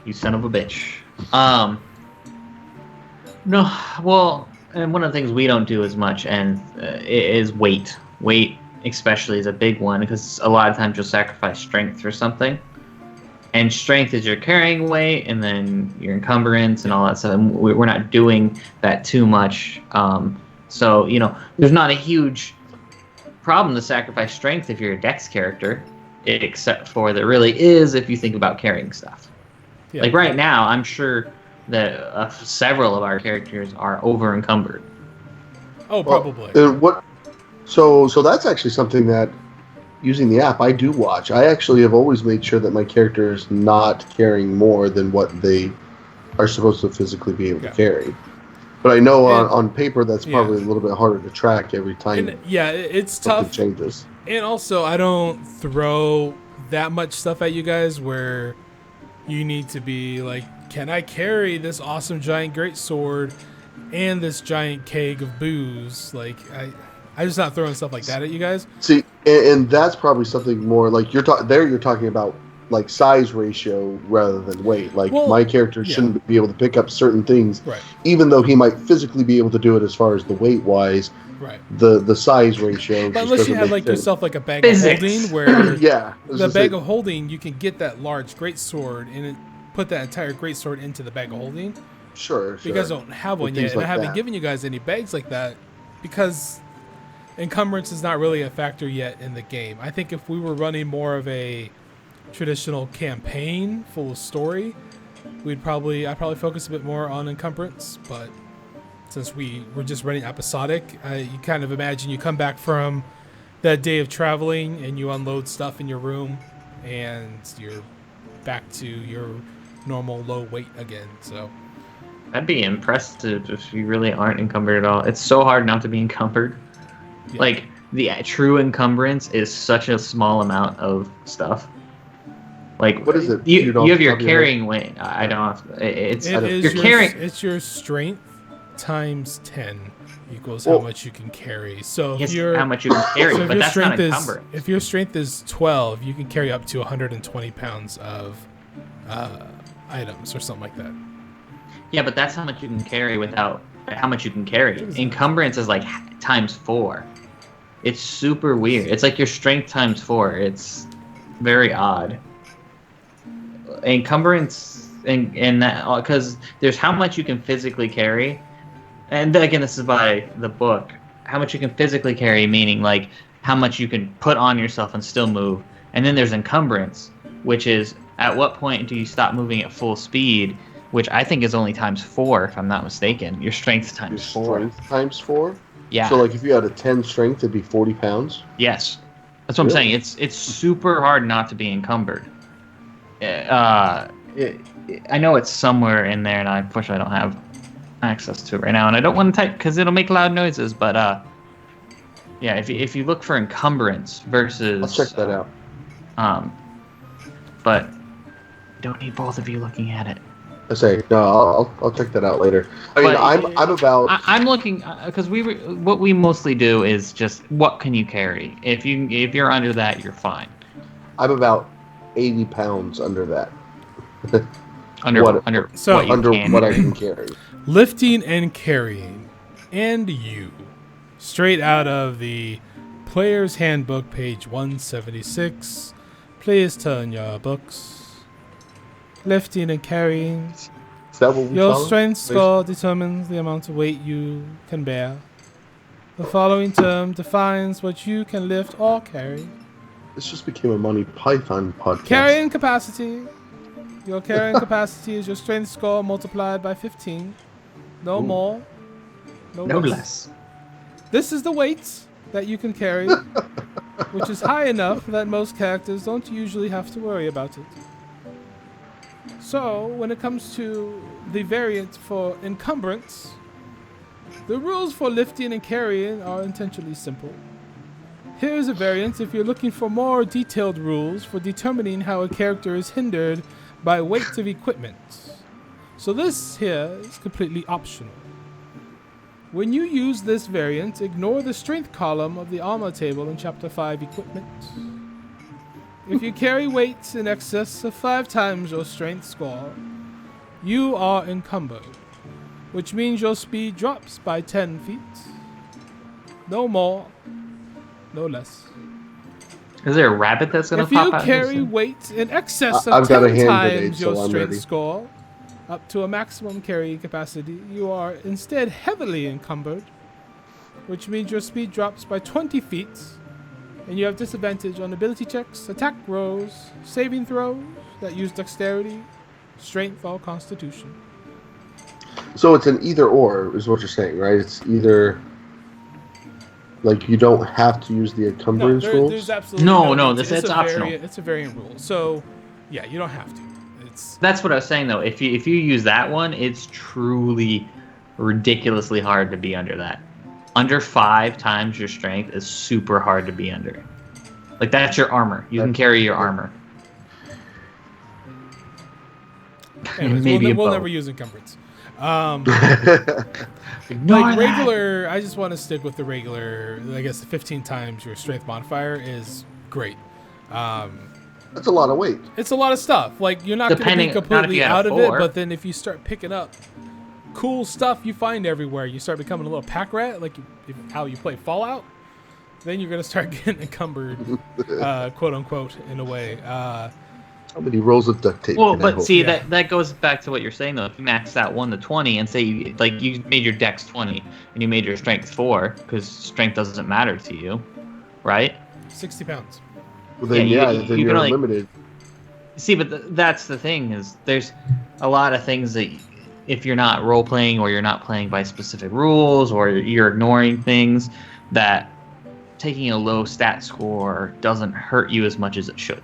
You son of a bitch. No, well, and one of the things we don't do as much and is weight. Weight, especially, is a big one because a lot of times you'll sacrifice strength for something. And strength is your carrying weight, and then your encumbrance and all that stuff. And we're not doing that too much. So, you know, there's not a huge problem to sacrifice strength if you're a dex character, except for there really is if you think about carrying stuff. Yeah. Like right now, I'm sure that several of our characters are over encumbered. Oh, probably. So that's actually something that, using the app, I do watch. I actually have always made sure that my character is not carrying more than what they are supposed to physically be able to carry. But I know on paper that's probably a little bit harder to track every time. And, it's tough. Changes. And also, I don't throw that much stuff at you guys where you need to be like, can I carry this awesome giant greatsword and this giant keg of booze? Like, I'm just not throwing stuff like that at you guys. See, and that's probably something more like you're talking about like size ratio rather than weight. Like my character shouldn't be able to pick up certain things, even though he might physically be able to do it as far as the weight wise. Right. The size ratio. But unless you have like yourself like a bag of holding, where the bag of holding, you can get that large greatsword and put that entire greatsword into the bag of holding. Sure. You guys don't have one yet, and I haven't given you guys any bags like that because encumbrance is not really a factor yet in the game. I think if we were running more of a traditional campaign full of story, I'd probably focus a bit more on encumbrance. But since we're just running episodic, you kind of imagine you come back from that day of traveling and you unload stuff in your room and you're back to your normal low weight again. So I'd be impressive if you really aren't encumbered at all. It's so hard not to be encumbered. Yeah. Like, the true encumbrance is such a small amount of stuff. Like, what is it? You have your carrying weight. I don't have to. It's your strength times 10 equals how much you can carry. So how much you can carry, but that's not encumbrance. If your strength is 12, you can carry up to 120 pounds of items or something like that. Yeah, but that's how much you can carry without how much you can carry. Encumbrance is like times 4. It's super weird. It's like your strength times 4. It's very odd. Encumbrance and that, because there's how much you can physically carry, and again, this is by the book. How much you can physically carry, meaning like how much you can put on yourself and still move. And then there's encumbrance, which is at what point do you stop moving at full speed, which I think is only times 4, if I'm not mistaken. Your strength times 4. Strength times 4? Yeah. So like if you had a 10 strength, it'd be 40 pounds? Yes. That's what I'm saying. It's super hard not to be encumbered. I know it's somewhere in there, and I unfortunately don't have access to it right now, and I don't want to type because it'll make loud noises. But yeah, if you look for encumbrance versus, I'll check that out. But don't need both of you looking at it. I say no. I'll check that out later. I mean, I'm looking because what we mostly do is just what can you carry. If you're under that, you're fine. I'm about 80 pounds under that. Under what I can carry. Lifting and carrying, and you, straight out of the Player's Handbook, page 176. Please turn your books. Lifting and carrying. Is that what we Your follow? strength score determines the amount of weight you can bear. The following term defines what you can lift or carry. This just became a Monty Python podcast. Carrying capacity. Your carrying capacity is your strength score multiplied by 15. No more. No No less. less. This is the weight that you can carry, which is high enough that most characters don't usually have to worry about it. So, when it comes to the variant for encumbrance, the rules for lifting and carrying are intentionally simple. Here is a variant if you're looking for more detailed rules for determining how a character is hindered by weight of equipment. So this here is completely optional. When you use this variant, ignore the strength column of the armor table in Chapter 5 Equipment. If you carry weights in excess of 5 times your strength score, you are encumbered, which means your speed drops by 10 feet. No more, no less. Is there a rabbit that's gonna If pop you out? carry weight in excess of I've got a 10 hand times grenade, your so I'm strength ready. score, up to a maximum carrying capacity, you are instead heavily encumbered, which means your speed drops by 20 feet, and you have disadvantage on ability checks, attack rolls, saving throws that use dexterity, strength, or constitution. So it's an either or, is what you're saying, right? It's either like you don't have to use the encumbrance rules. There's absolutely No, it's it's a optional. It's a variant rule. So, yeah, you don't have to. It's That's what I was saying though. If you use that one, it's truly ridiculously hard to be under that. Under 5 times your strength is super hard to be under. Like that's your armor. You can carry your armor. anyways, Maybe we'll a bow. never use encumbrance. Ignore Like that. regular, I just want to stick with the regular. I guess the 15 times your strength modifier is great. That's a lot of weight. It's a lot of stuff. Like you're not going to be Depending- not if completely you had a out of it, 4. but then if you start picking up cool stuff you find everywhere, you start becoming a little pack rat, like how you play Fallout. Then you're going to start getting encumbered, quote unquote, in a way. How many rolls of duct tape? Well, can I but hold? see Yeah. that goes back to what you're saying though. If you max out 1 to 20 and say you made your dex 20 and you made your strength 4 because strength doesn't matter to you, right? 60 pounds. Well, then yeah, yeah, you then can you're only- limited. See, but that's the thing is there's a lot of things that if you're not role playing or you're not playing by specific rules or you're ignoring things, that taking a low stat score doesn't hurt you as much as it should.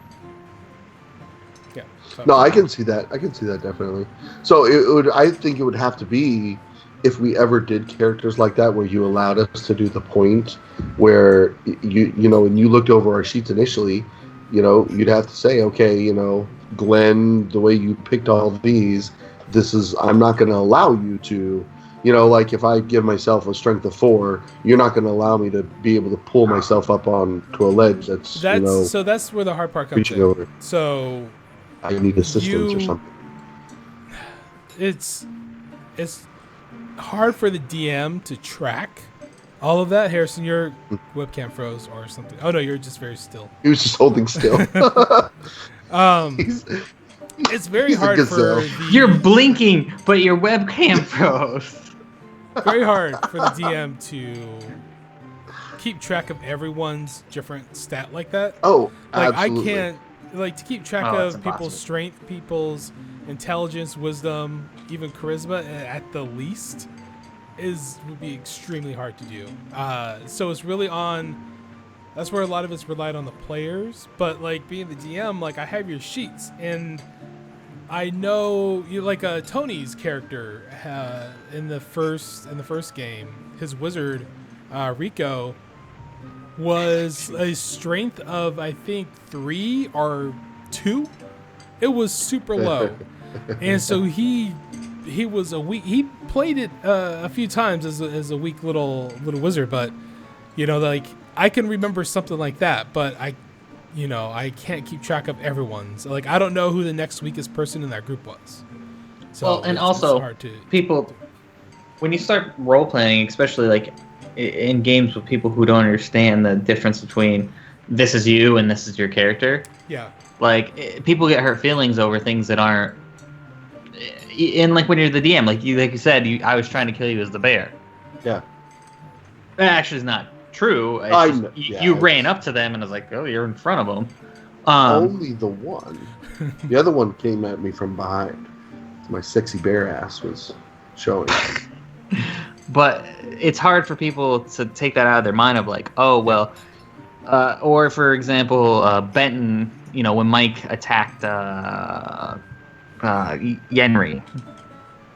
Yeah. So- No, I can see that. I can see that definitely. So it would. I think it would have to be if we ever did characters like that, where you allowed us to do the point where you know, and you looked over our sheets initially, you know, you'd have to say, okay, you know, Glenn, the way you picked all of these, this is. I'm not going to allow you to. You know, like if I give myself a strength of 4, you're not going to allow me to be able to pull myself up onto a ledge. That's you know, so that's where the hard part comes reaching in. over. So I need assistance or You- something. it's hard for the DM to track all of that. Harrison, your webcam froze or something. Oh no, you're just very still. He was just holding still. He's- It's very He's a hard for gazelle. the You're blinking, but your webcam froze. very hard for the DM to keep track of everyone's different stat like that. Oh, Like absolutely. I can't like to keep track Oh, it's of people's impossible. strength, people's intelligence, wisdom, even charisma at the least would be extremely hard to do. So it's really on. That's where a lot of it's relied on the players. But like being the DM, like I have your sheets and I know you like Tony's character in the first game, his wizard Rico was a strength of I think 3 or 2. It was super low, and so he was a weak. He played it a few times as a weak little wizard, but you know, like I can remember something like that, but I can't keep track of everyone's. Like I don't know who the next weakest person in that group was. So Well, and it's also hard to. people, when you start role playing, especially like in games with people who don't understand the difference between this is you and this is your character, Yeah. like people get hurt feelings over things that aren't. And like when you're the DM, like you said, I was trying to kill you as the bear. Yeah. That actually is not true. It's I just know, yeah, you it's- ran up to them and I was like, oh, you're in front of them. Only the one. The other one came at me from behind. My sexy bear ass was showing. But it's hard for people to take that out of their mind of like, oh well, or for example, Benton. You know, when Mike attacked Yenri,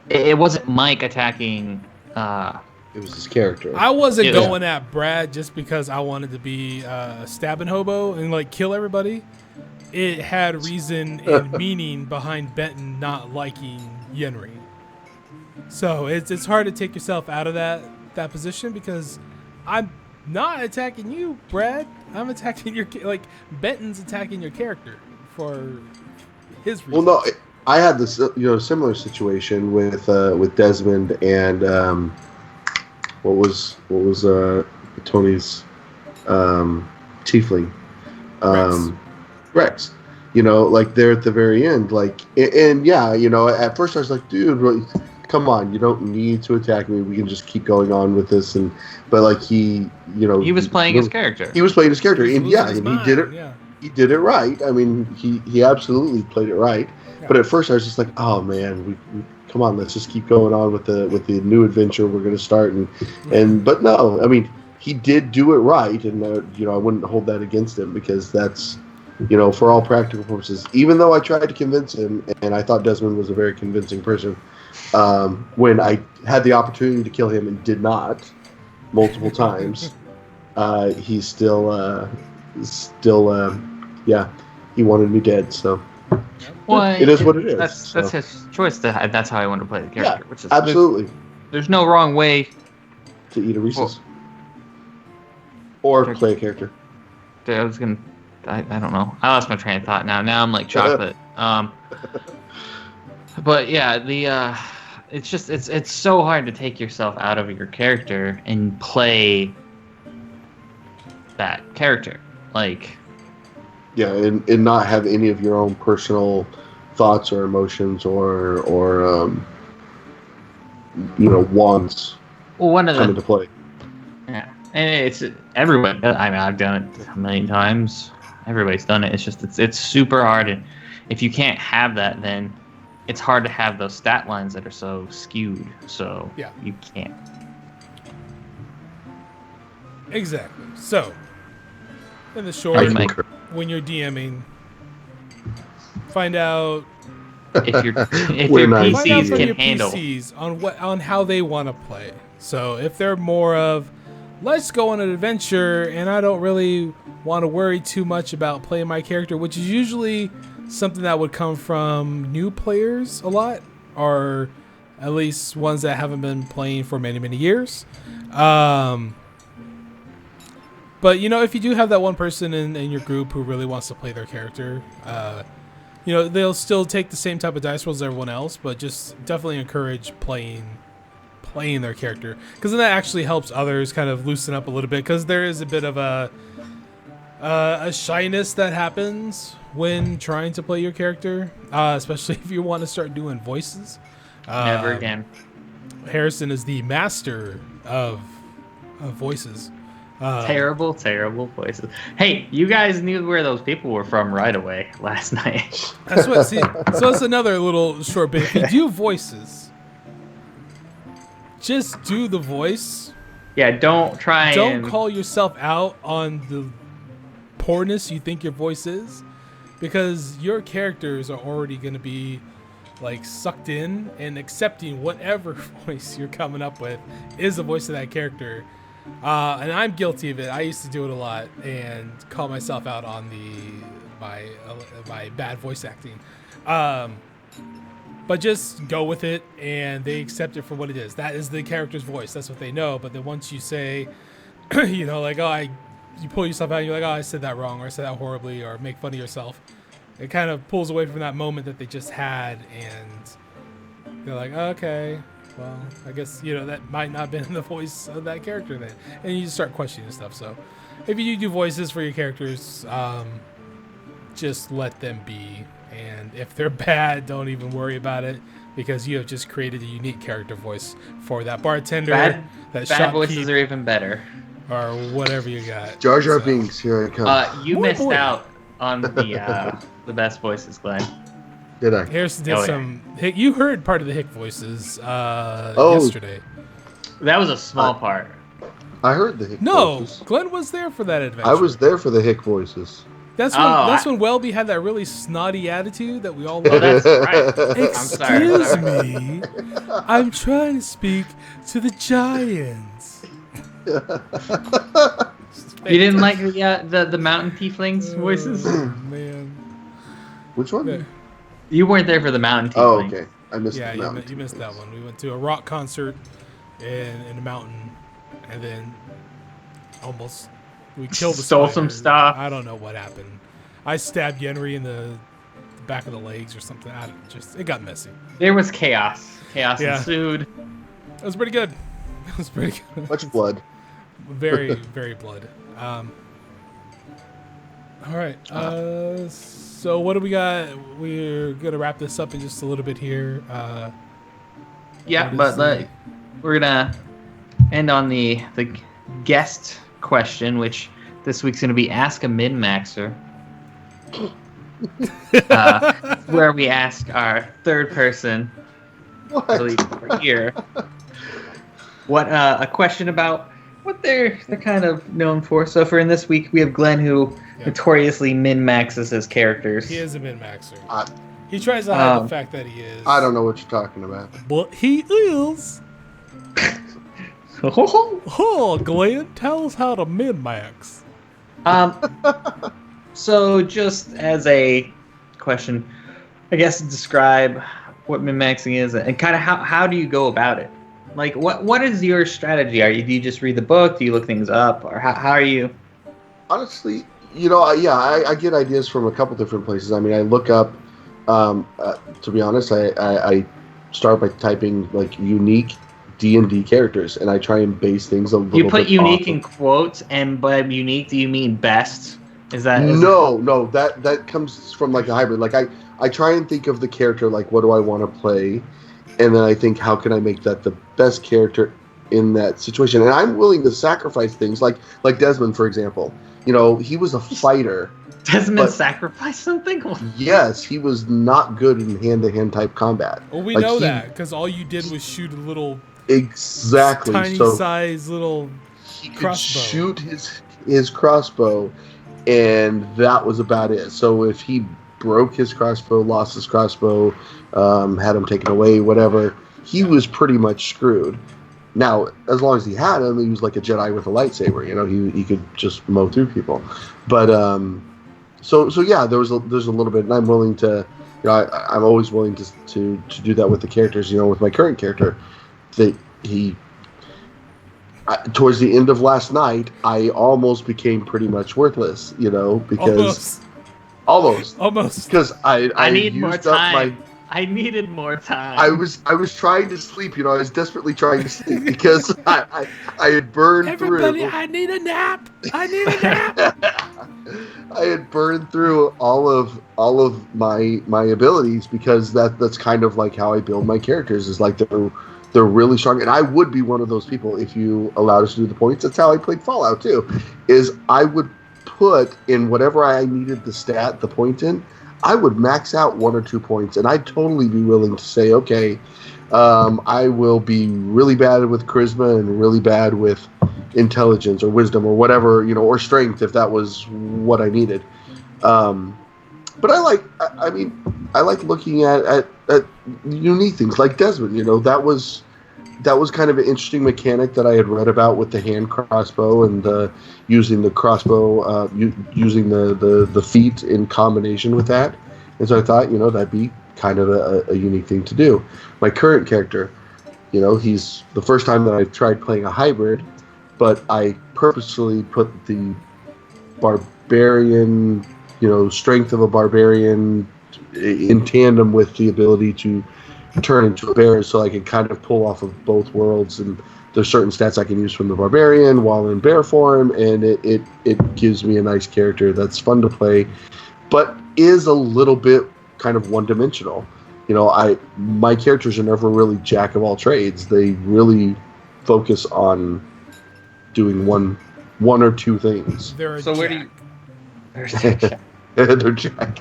it wasn't Mike attacking. It was his character. I wasn't Yeah. going at Brad just because I wanted to be a stabbing hobo and like kill everybody. It had reason and meaning behind Benton not liking Yenri. So it's hard to take yourself out of that position because I'm not attacking you, Brad. I'm attacking your Benton's attacking your character for his reasons. Well, no, I had this similar situation with Desmond and what was Tony's tiefling Rex. You know, like they're at the very end, like, and yeah, you know, at first I was like, dude, come on, you don't need to attack me. We can just keep going on with this, but like he was playing his character. He was playing his character, and yeah, and he did it. Yeah. He did it right. I mean, he absolutely played it right. Yeah. But at first, I was just like, "Oh man, we come on, let's just keep going on with the new adventure we're going to start." But no, I mean, he did do it right, and I wouldn't hold that against him because that's, for all practical purposes. Even though I tried to convince him, and I thought Desmond was a very convincing person, when I had the opportunity to kill him and did not multiple times, he still. He wanted me dead, so it is what it is. That's his choice. That's how I want to play the character. Yeah, which is, absolutely. There's no wrong way to eat a Reese's or play a character. I was gonna. I don't know. I lost my train of thought now. Now I'm like chocolate. But yeah, it's so hard to take yourself out of your character and play that character. Like, yeah, and not have any of your own personal thoughts or emotions or wants come into play. Yeah, and it's everyone. I mean, I've done it a million times. Everybody's done it. It's just it's super hard, and if you can't have that, then it's hard to have those stat lines that are so skewed. So yeah, you can't. Exactly. So, in the short, when you're DMing, find out if your PCs can handle PCs on how they want to play. So if they're more of, let's go on an adventure, and I don't really want to worry too much about playing my character, which is usually something that would come from new players a lot, or at least ones that haven't been playing for many, many years. But, if you do have that one person in your group who really wants to play their character, they'll still take the same type of dice rolls as everyone else, but just definitely encourage playing their character. Because then that actually helps others kind of loosen up a little bit, because there is a bit of a shyness that happens when trying to play your character, especially if you want to start doing voices. Never again. Harrison is the master of voices. Terrible voices. Hey, you guys knew where those people were from right away last night. So that's another little short bit. If you do voices, just do the voice. Yeah, don't call yourself out on the poorness you think your voice is, because your characters are already going to be like sucked in and accepting whatever voice you're coming up with is the voice of that character. And I'm guilty of it. I used to do it a lot and call myself out on my bad voice acting. But just go with it, and they accept it for what it is. That is the character's voice. That's what they know. But then once you say, you pull yourself out and you're like, oh, I said that wrong, or I said that horribly, or make fun of yourself, it kind of pulls away from that moment that they just had, and they're like, oh, okay, well, I guess, that might not have been the voice of that character then. And you just start questioning stuff. So if you do voices for your characters, just let them be. And if they're bad, don't even worry about it, because you have just created a unique character voice for that bartender. Bad voices are even better. Or whatever you got. Jar Jar Binks, here I come. You missed out on the best voices, Glenn. Did I? Harrison did some. You heard part of the Hick voices yesterday. That was a small part. I heard the hick No, voices. Glenn was there for that adventure. I was there for the hick voices. That's when Welby had that really snotty attitude that we all Oh, loved. that's right. Excuse me, I'm trying to speak to the giants. You didn't like the mountain tieflings voices? Oh, man. Which one? You weren't there for the mountain Oh, tieflings. okay. I missed Yeah, the mountain. you missed that one. We went to a rock concert in a mountain, and then almost we killed the Stole spider. some stuff. I don't know what happened. I stabbed Yenri in the back of the legs or something. It got messy. There was chaos. Chaos Yeah. ensued. It was pretty good. It was pretty good. Much blood. Very, very blood. All right. So what do we got? We're gonna wrap this up in just a little bit here. Yeah, what but is the- we're gonna end on the guest question, which this week's gonna be Ask a Min-Maxer. Where we ask our third person, What? really for here, what a question about what they're kind of known for. So for in this week, we have Glenn, who notoriously min-maxes his characters. He is a min-maxer. He tries to hide the fact that he is. I don't know what you're talking about. But he is. Oh, Glenn, tell us how to min-max. So just as a question, I guess describe what min-maxing is and kind of how do you go about it? Like, what is your strategy? Do you just read the book? Do you look things up? Or how are you? Honestly, I get ideas from a couple different places. I mean, I look up, to be honest, I start by typing, like, unique D&D characters, and I try and base things a little bit. You put unique off in quotes, and by unique, do you mean best? No, that comes from, like, a hybrid. Like, I try and think of the character, like, what do I want to play? And then I think, how can I make that the best character in that situation? And I'm willing to sacrifice things, like Desmond, for example. You know, he was a fighter. Desmond sacrificed something? Yes, he was not good in hand-to-hand type combat. Well, we Like, know that because all you did was shoot a little Exactly. tiny So size little he could crossbow. shoot his crossbow, and that was about it. So if he broke his crossbow, lost his crossbow, had him taken away, whatever, he was pretty much screwed. Now, as long as he had him, he was like a Jedi with a lightsaber. You know, he could just mow through people. But so yeah, there's a little bit, and I'm willing to, you know, I'm always willing to do that with the characters. You know, with my current character, that towards the end of last night, I almost became pretty much worthless. You know, because almost because I need more used up time. I needed more time. I was trying to sleep. You know, I was desperately trying to sleep because I had burned Everybody, through. I need a nap. I need a nap. I had burned through all of my abilities because that's kind of like how I build my characters. Is like they're really strong, and I would be one of those people if you allowed us to do the points. That's how I played Fallout too. Is I would put in whatever I needed the point in. I would max out 1 or 2 points, and I'd totally be willing to say, okay, I will be really bad with charisma and really bad with intelligence or wisdom or whatever, you know, or strength if that was what I needed. But I like looking at unique things like Desmond. You know, that was kind of an interesting mechanic that I had read about with the hand crossbow and using the crossbow, using the feet in combination with that. And so I thought, you know, that'd be kind of a unique thing to do. My current character, you know, he's the first time that I've tried playing a hybrid, but I purposefully put the barbarian, you know, strength of a barbarian in tandem with the ability to turn into a bear, so I can kind of pull off of both worlds. And there's certain stats I can use from the barbarian while in bear form, and it gives me a nice character that's fun to play, but is a little bit kind of one-dimensional. You know, my characters are never really jack of all trades. They really focus on doing one or two things. They're a So where do jack. you? They're jack.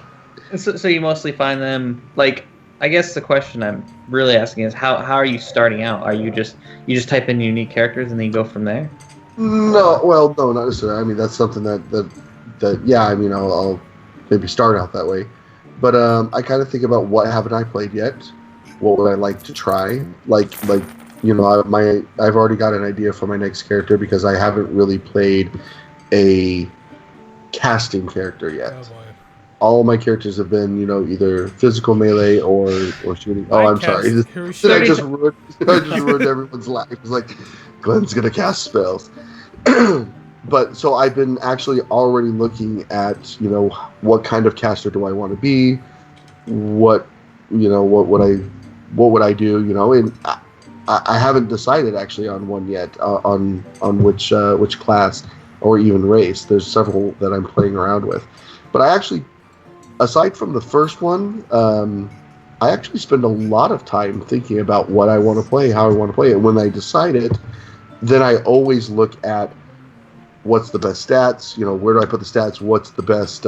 So you mostly find them, like, I guess the question I'm really asking is how are you starting out? Are you just type in unique characters and then you go from there? No, well, no, not necessarily. I mean, that's something that yeah. I mean, I'll maybe start out that way, but I kind of think about what haven't I played yet. What would I like to try? Like I've already got an idea for my next character because I haven't really played a casting character yet. Oh boy. All my characters have been, either physical melee or shooting. Oh, I'm sorry. Did I just ruined everyone's life? It's like, Glen's gonna cast spells. But so I've been actually already looking at, what kind of caster do I want to be? What would I do? And I haven't decided actually on one yet, on which class or even race. There's several that I'm playing around with, but I actually, aside from the first one, I actually spend a lot of time thinking about what I want to play, how I want to play it. When I decide it, then I always look at what's the best stats. Where do I put the stats? What's the best,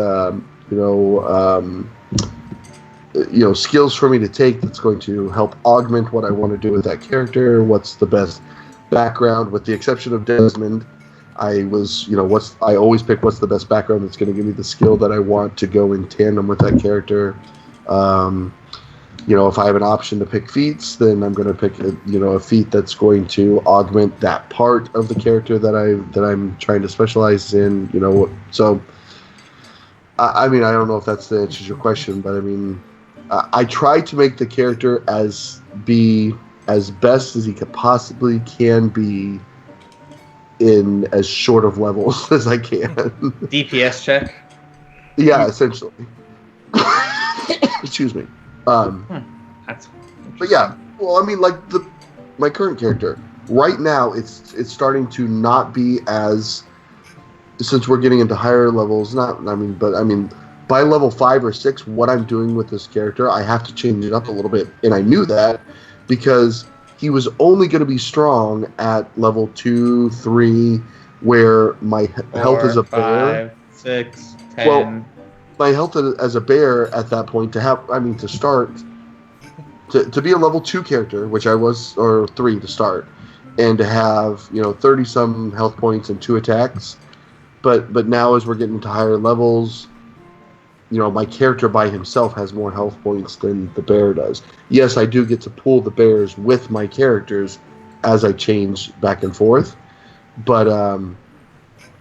skills for me to take that's going to help augment what I want to do with that character. What's the best background, with the exception of Desmond. I always pick what's the best background that's going to give me the skill that I want to go in tandem with that character. If I have an option to pick feats, then I'm going to pick a feat that's going to augment that part of the character that I'm trying to specialize in. So I mean, I don't know if that's the answer to your question, but I mean, I try to make the character as best as he possibly can be in as short of levels as I can. DPS check? Yeah, essentially. Excuse me. That's but yeah, well, I mean, like my current character right now, it's starting to not be as, since we're getting into higher levels. By level 5 or 6, what I'm doing with this character, I have to change it up a little bit, and I knew that because he was only going to be strong at level 2, 3, where my health as a bear. 5, 6, 10. Well, my health as a bear at that point to start to be a level 2 character, which I was, or 3 to start, and to have 30 some health points and 2 attacks. But now as we're getting to higher levels, my character by himself has more health points than the bear does. Yes, I do get to pull the bears with my characters as I change back and forth, but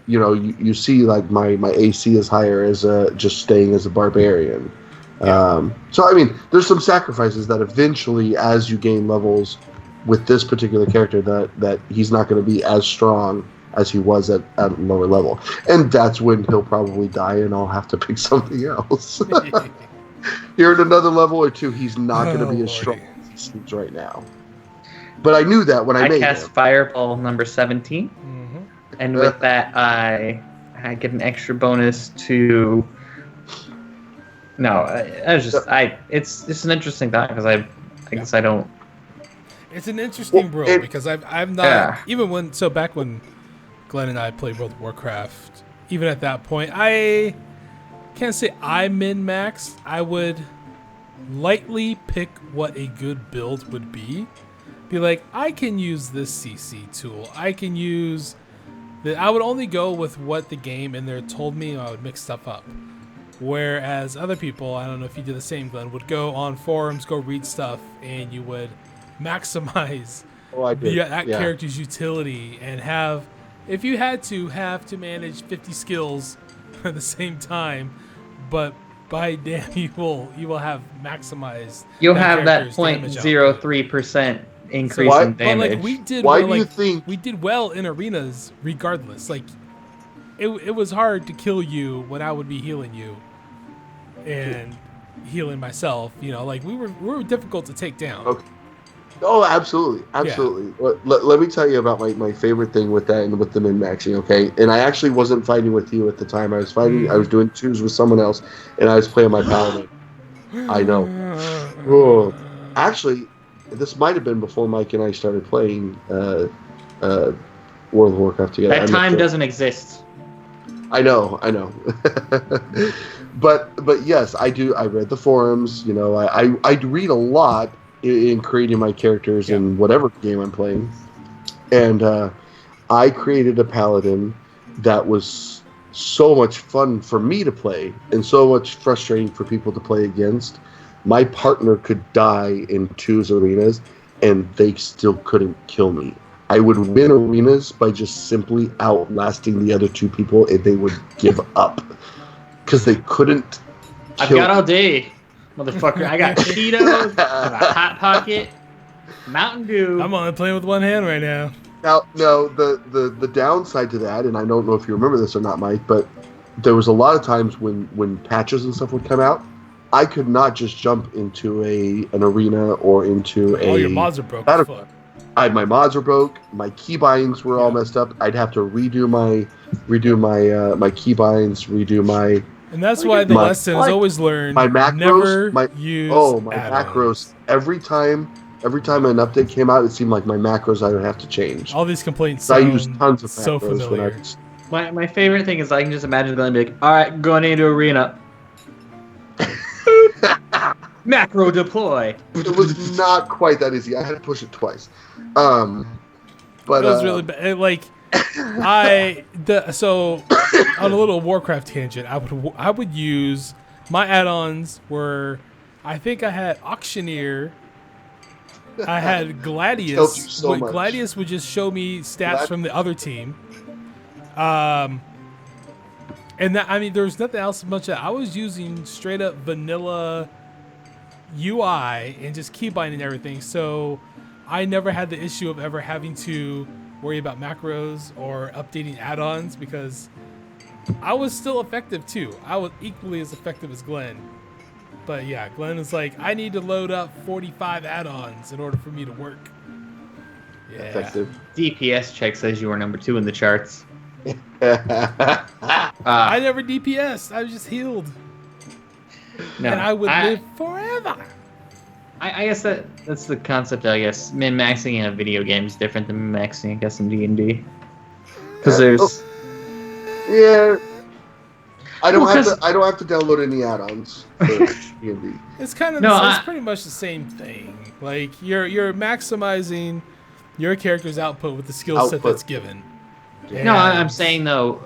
you see, like my AC is higher as just staying as a barbarian. Yeah. So I mean, there's some sacrifices that eventually, as you gain levels with this particular character, that he's not going to be as strong as he was at a lower level, and that's when he'll probably die, and I'll have to pick something else. Here at another level or 2, he's not going to be as strong as he seems right now. But I knew that when I made cast him. Fireball number 17, and with that I get an extra bonus to. No, I was just It's an interesting thought because I guess I don't. It's an interesting rule because I've not even back when Glen and I played World of Warcraft, even at that point, I can't say I min-max. I would lightly pick what a good build would be. Be like, I can use this CC tool. I can use that. I would only go with what the game in there told me. I would mix stuff up. Whereas other people, I don't know if you did the same, Glen, would go on forums, go read stuff, and you would maximize that character's utility and have. If you had to manage 50 skills at the same time, but by damn you will have maximized. You'll have that 0.03% increase in damage. But like we did, why do you think we did well in arenas regardless? Like it was hard to kill you when I would be healing you and healing myself. Like we were difficult to take down. Okay. Oh, absolutely. Yeah. Let me tell you about my favorite thing with that and with the min-maxing, okay? And I actually wasn't fighting with you at the time. I was fighting, I was doing twos with someone else, and I was playing my paladin. I know. Oh. Actually, this might have been before Mike and I started playing World of Warcraft together. That time doesn't exist. I know. but yes, I do. I read the forums. You know, I read a lot in creating my characters in whatever game I'm playing, and I created a paladin that was so much fun for me to play and so much frustrating for people to play against. My partner could die in 2's arenas, and they still couldn't kill me. I would win arenas by just simply outlasting the other 2 people, and they would give up because they couldn't. I've got all day, motherfucker. I got Cheetos, I got Hot Pocket, Mountain Dew. I'm only playing with one hand right now. Now, the downside to that, and I don't know if you remember this or not, Mike, but there was a lot of times when patches and stuff would come out, I could not just jump into an arena or into All your mods are broke. My mods were broke. My keybinds were all messed up. I'd have to redo my keybinds, redo my. And that's why the lesson is always learned. My macros, never use macros. Every time an update came out, it seemed like my macros I would have to change. All these complaints. I use tons of macros so familiar. My favorite thing is I can just imagine Glen be like, all right, going into arena. Macro deploy. It was not quite that easy. I had to push it twice. But it was really bad. Like so on a little Warcraft tangent, I would use my add-ons were, I think I had Auctioneer. I had Gladius. Gladius would just show me stats from the other team. And that, I mean, there was nothing else much that I was using straight up vanilla UI and just keybinding everything. So I never had the issue of ever having to worry about macros or updating add-ons because I was still effective too. I was equally as effective as Glen. But yeah, Glen is like, I need to load up 45 add-ons in order for me to work. Yeah. Effective. DPS check says you were number 2 in the charts. I never DPS. I was just healed. No, and I would live forever. I guess that's the concept. I guess min-maxing in a video game is different than min-maxing, I guess, in D&D. Because there's I don't have to download any add-ons for D&D. It's kind of it's pretty much the same thing. Like you're maximizing your character's output with the skill set that's given. No, I'm saying though,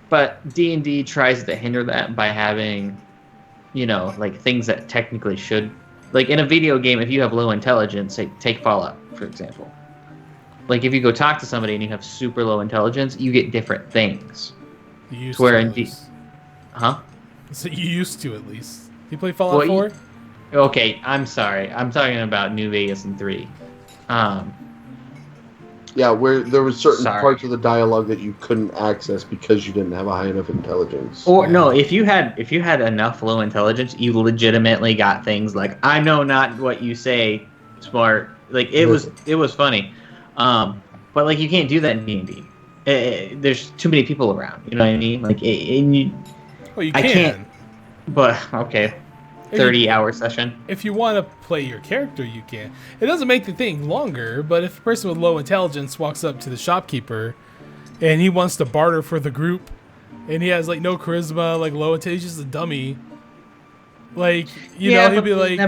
but D&D tries to hinder that by having, like things that technically should, like in a video game, if you have low intelligence, say take Fallout for example. Like if you go talk to somebody and you have super low intelligence, you get different things. You used where to in D, huh? So you used to at least. You play Fallout 4? Okay, I'm sorry. I'm talking about New Vegas and 3. Yeah, where there was certain parts of the dialogue that you couldn't access because you didn't have a high enough intelligence. Or no, if you had enough low intelligence, you legitimately got things like, I know not what you say, smart. Like it was funny. But like you can't do that in D&D. There's too many people around. You know what I mean? Like you can. I can't. But okay. 30-hour session. If you want to play your character, you can. It doesn't make the thing longer, but if a person with low intelligence walks up to the shopkeeper and he wants to barter for the group and he has like no charisma, like low intelligence, he's just a dummy. Like, he'd be like,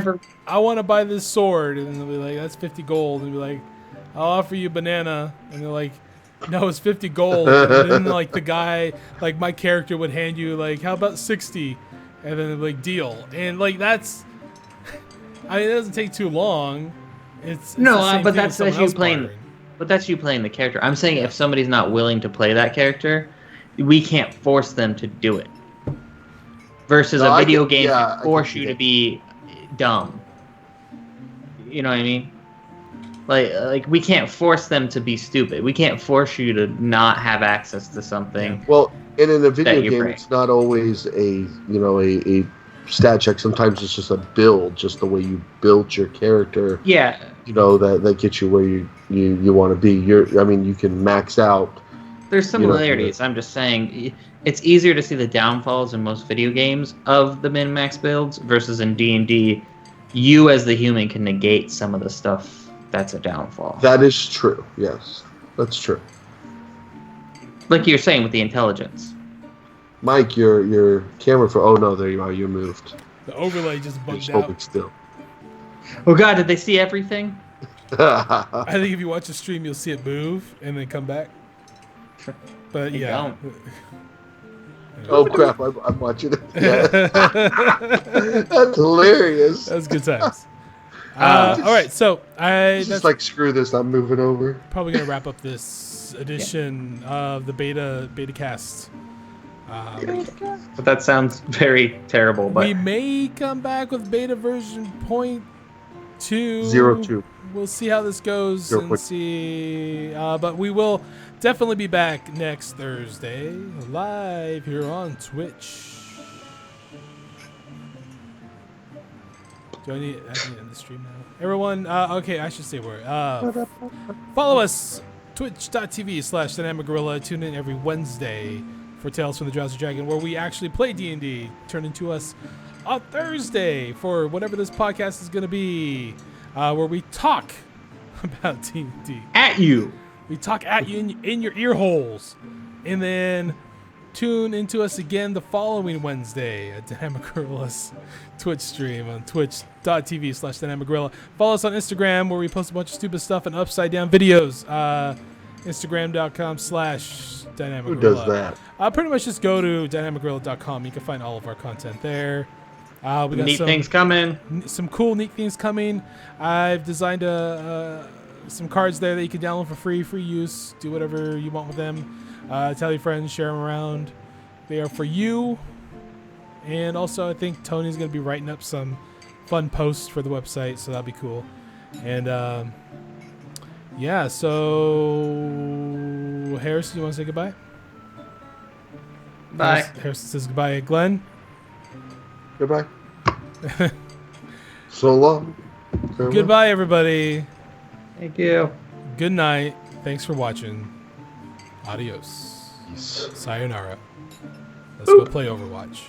I want to buy this sword. And they'll be like, that's 50 gold. And he'll be like, I'll offer you a banana. And they're like, no, it's 50 gold. And then like the guy, like my character would hand you like, how about 60? And then like deal, and like that's. I mean, it doesn't take too long. It's but that's you playing. But that's you playing the character. I'm saying if somebody's not willing to play that character, we can't force them to do it. Versus a video game can force you to be dumb. You know what I mean? Like we can't force them to be stupid. We can't force you to not have access to something. Well. And in a video game, it's not always a stat check. Sometimes it's just a build, just the way you build your character. Yeah. That gets you where you want to be. You can max out. There's similarities. I'm just saying it's easier to see the downfalls in most video games of the min-max builds versus in D&D. You as the human can negate some of the stuff that's a downfall. That is true. Yes, that's true. Like you're saying with the intelligence. Mike, your camera for. Oh no, there you are. You moved. The overlay just You're bugged just out. holding still. Oh God, did they see everything? I think if you watch the stream, you'll see it move and then come back. But They yeah. Oh crap! I'm watching it. Yeah. That's hilarious. That was good times. All right, so It's that's just like screw this. I'm moving over. probably gonna wrap up this edition of the beta cast. But that sounds very terrible. But We may come back with beta version 0.2. 0.2. We'll see how this goes 0. and see. But we will definitely be back next Thursday live here on Twitch. Do I need to end the stream now? Everyone, okay, I should say where. Follow us, twitch.tv/Dynamic Gorilla. Tune in every Wednesday for Tales from the Drowsy Dragon, where we actually play D&D. Turn into us on Thursday for whatever this podcast is going to be, where we talk about D&D. at you. We talk at you in your ear holes. And then tune into us again the following Wednesday at Dynamic Gorilla's Twitch stream on twitch.tv/Dynamic Gorilla. Follow us on Instagram, where we post a bunch of stupid stuff and upside down videos. Instagram.com/Dynamic Who Gorilla. does that? Pretty much just go to dynamicgorilla.com. You can find all of our content there. We got Neat things coming. some cool, neat things coming. I've designed some cards there that you can download for free use. Do whatever you want with them. Tell your friends, share them around. They are for you. And also, I think Tony's going to be writing up some fun posts for the website, so that'll be cool. And yeah, so Harrison, you want to say goodbye? Bye. Harrison says goodbye. Glenn? Goodbye. So long. Farewell. Goodbye, everybody. Thank you. Good night. Thanks for watching. Adios. Peace. Sayonara. Let's go play Overwatch.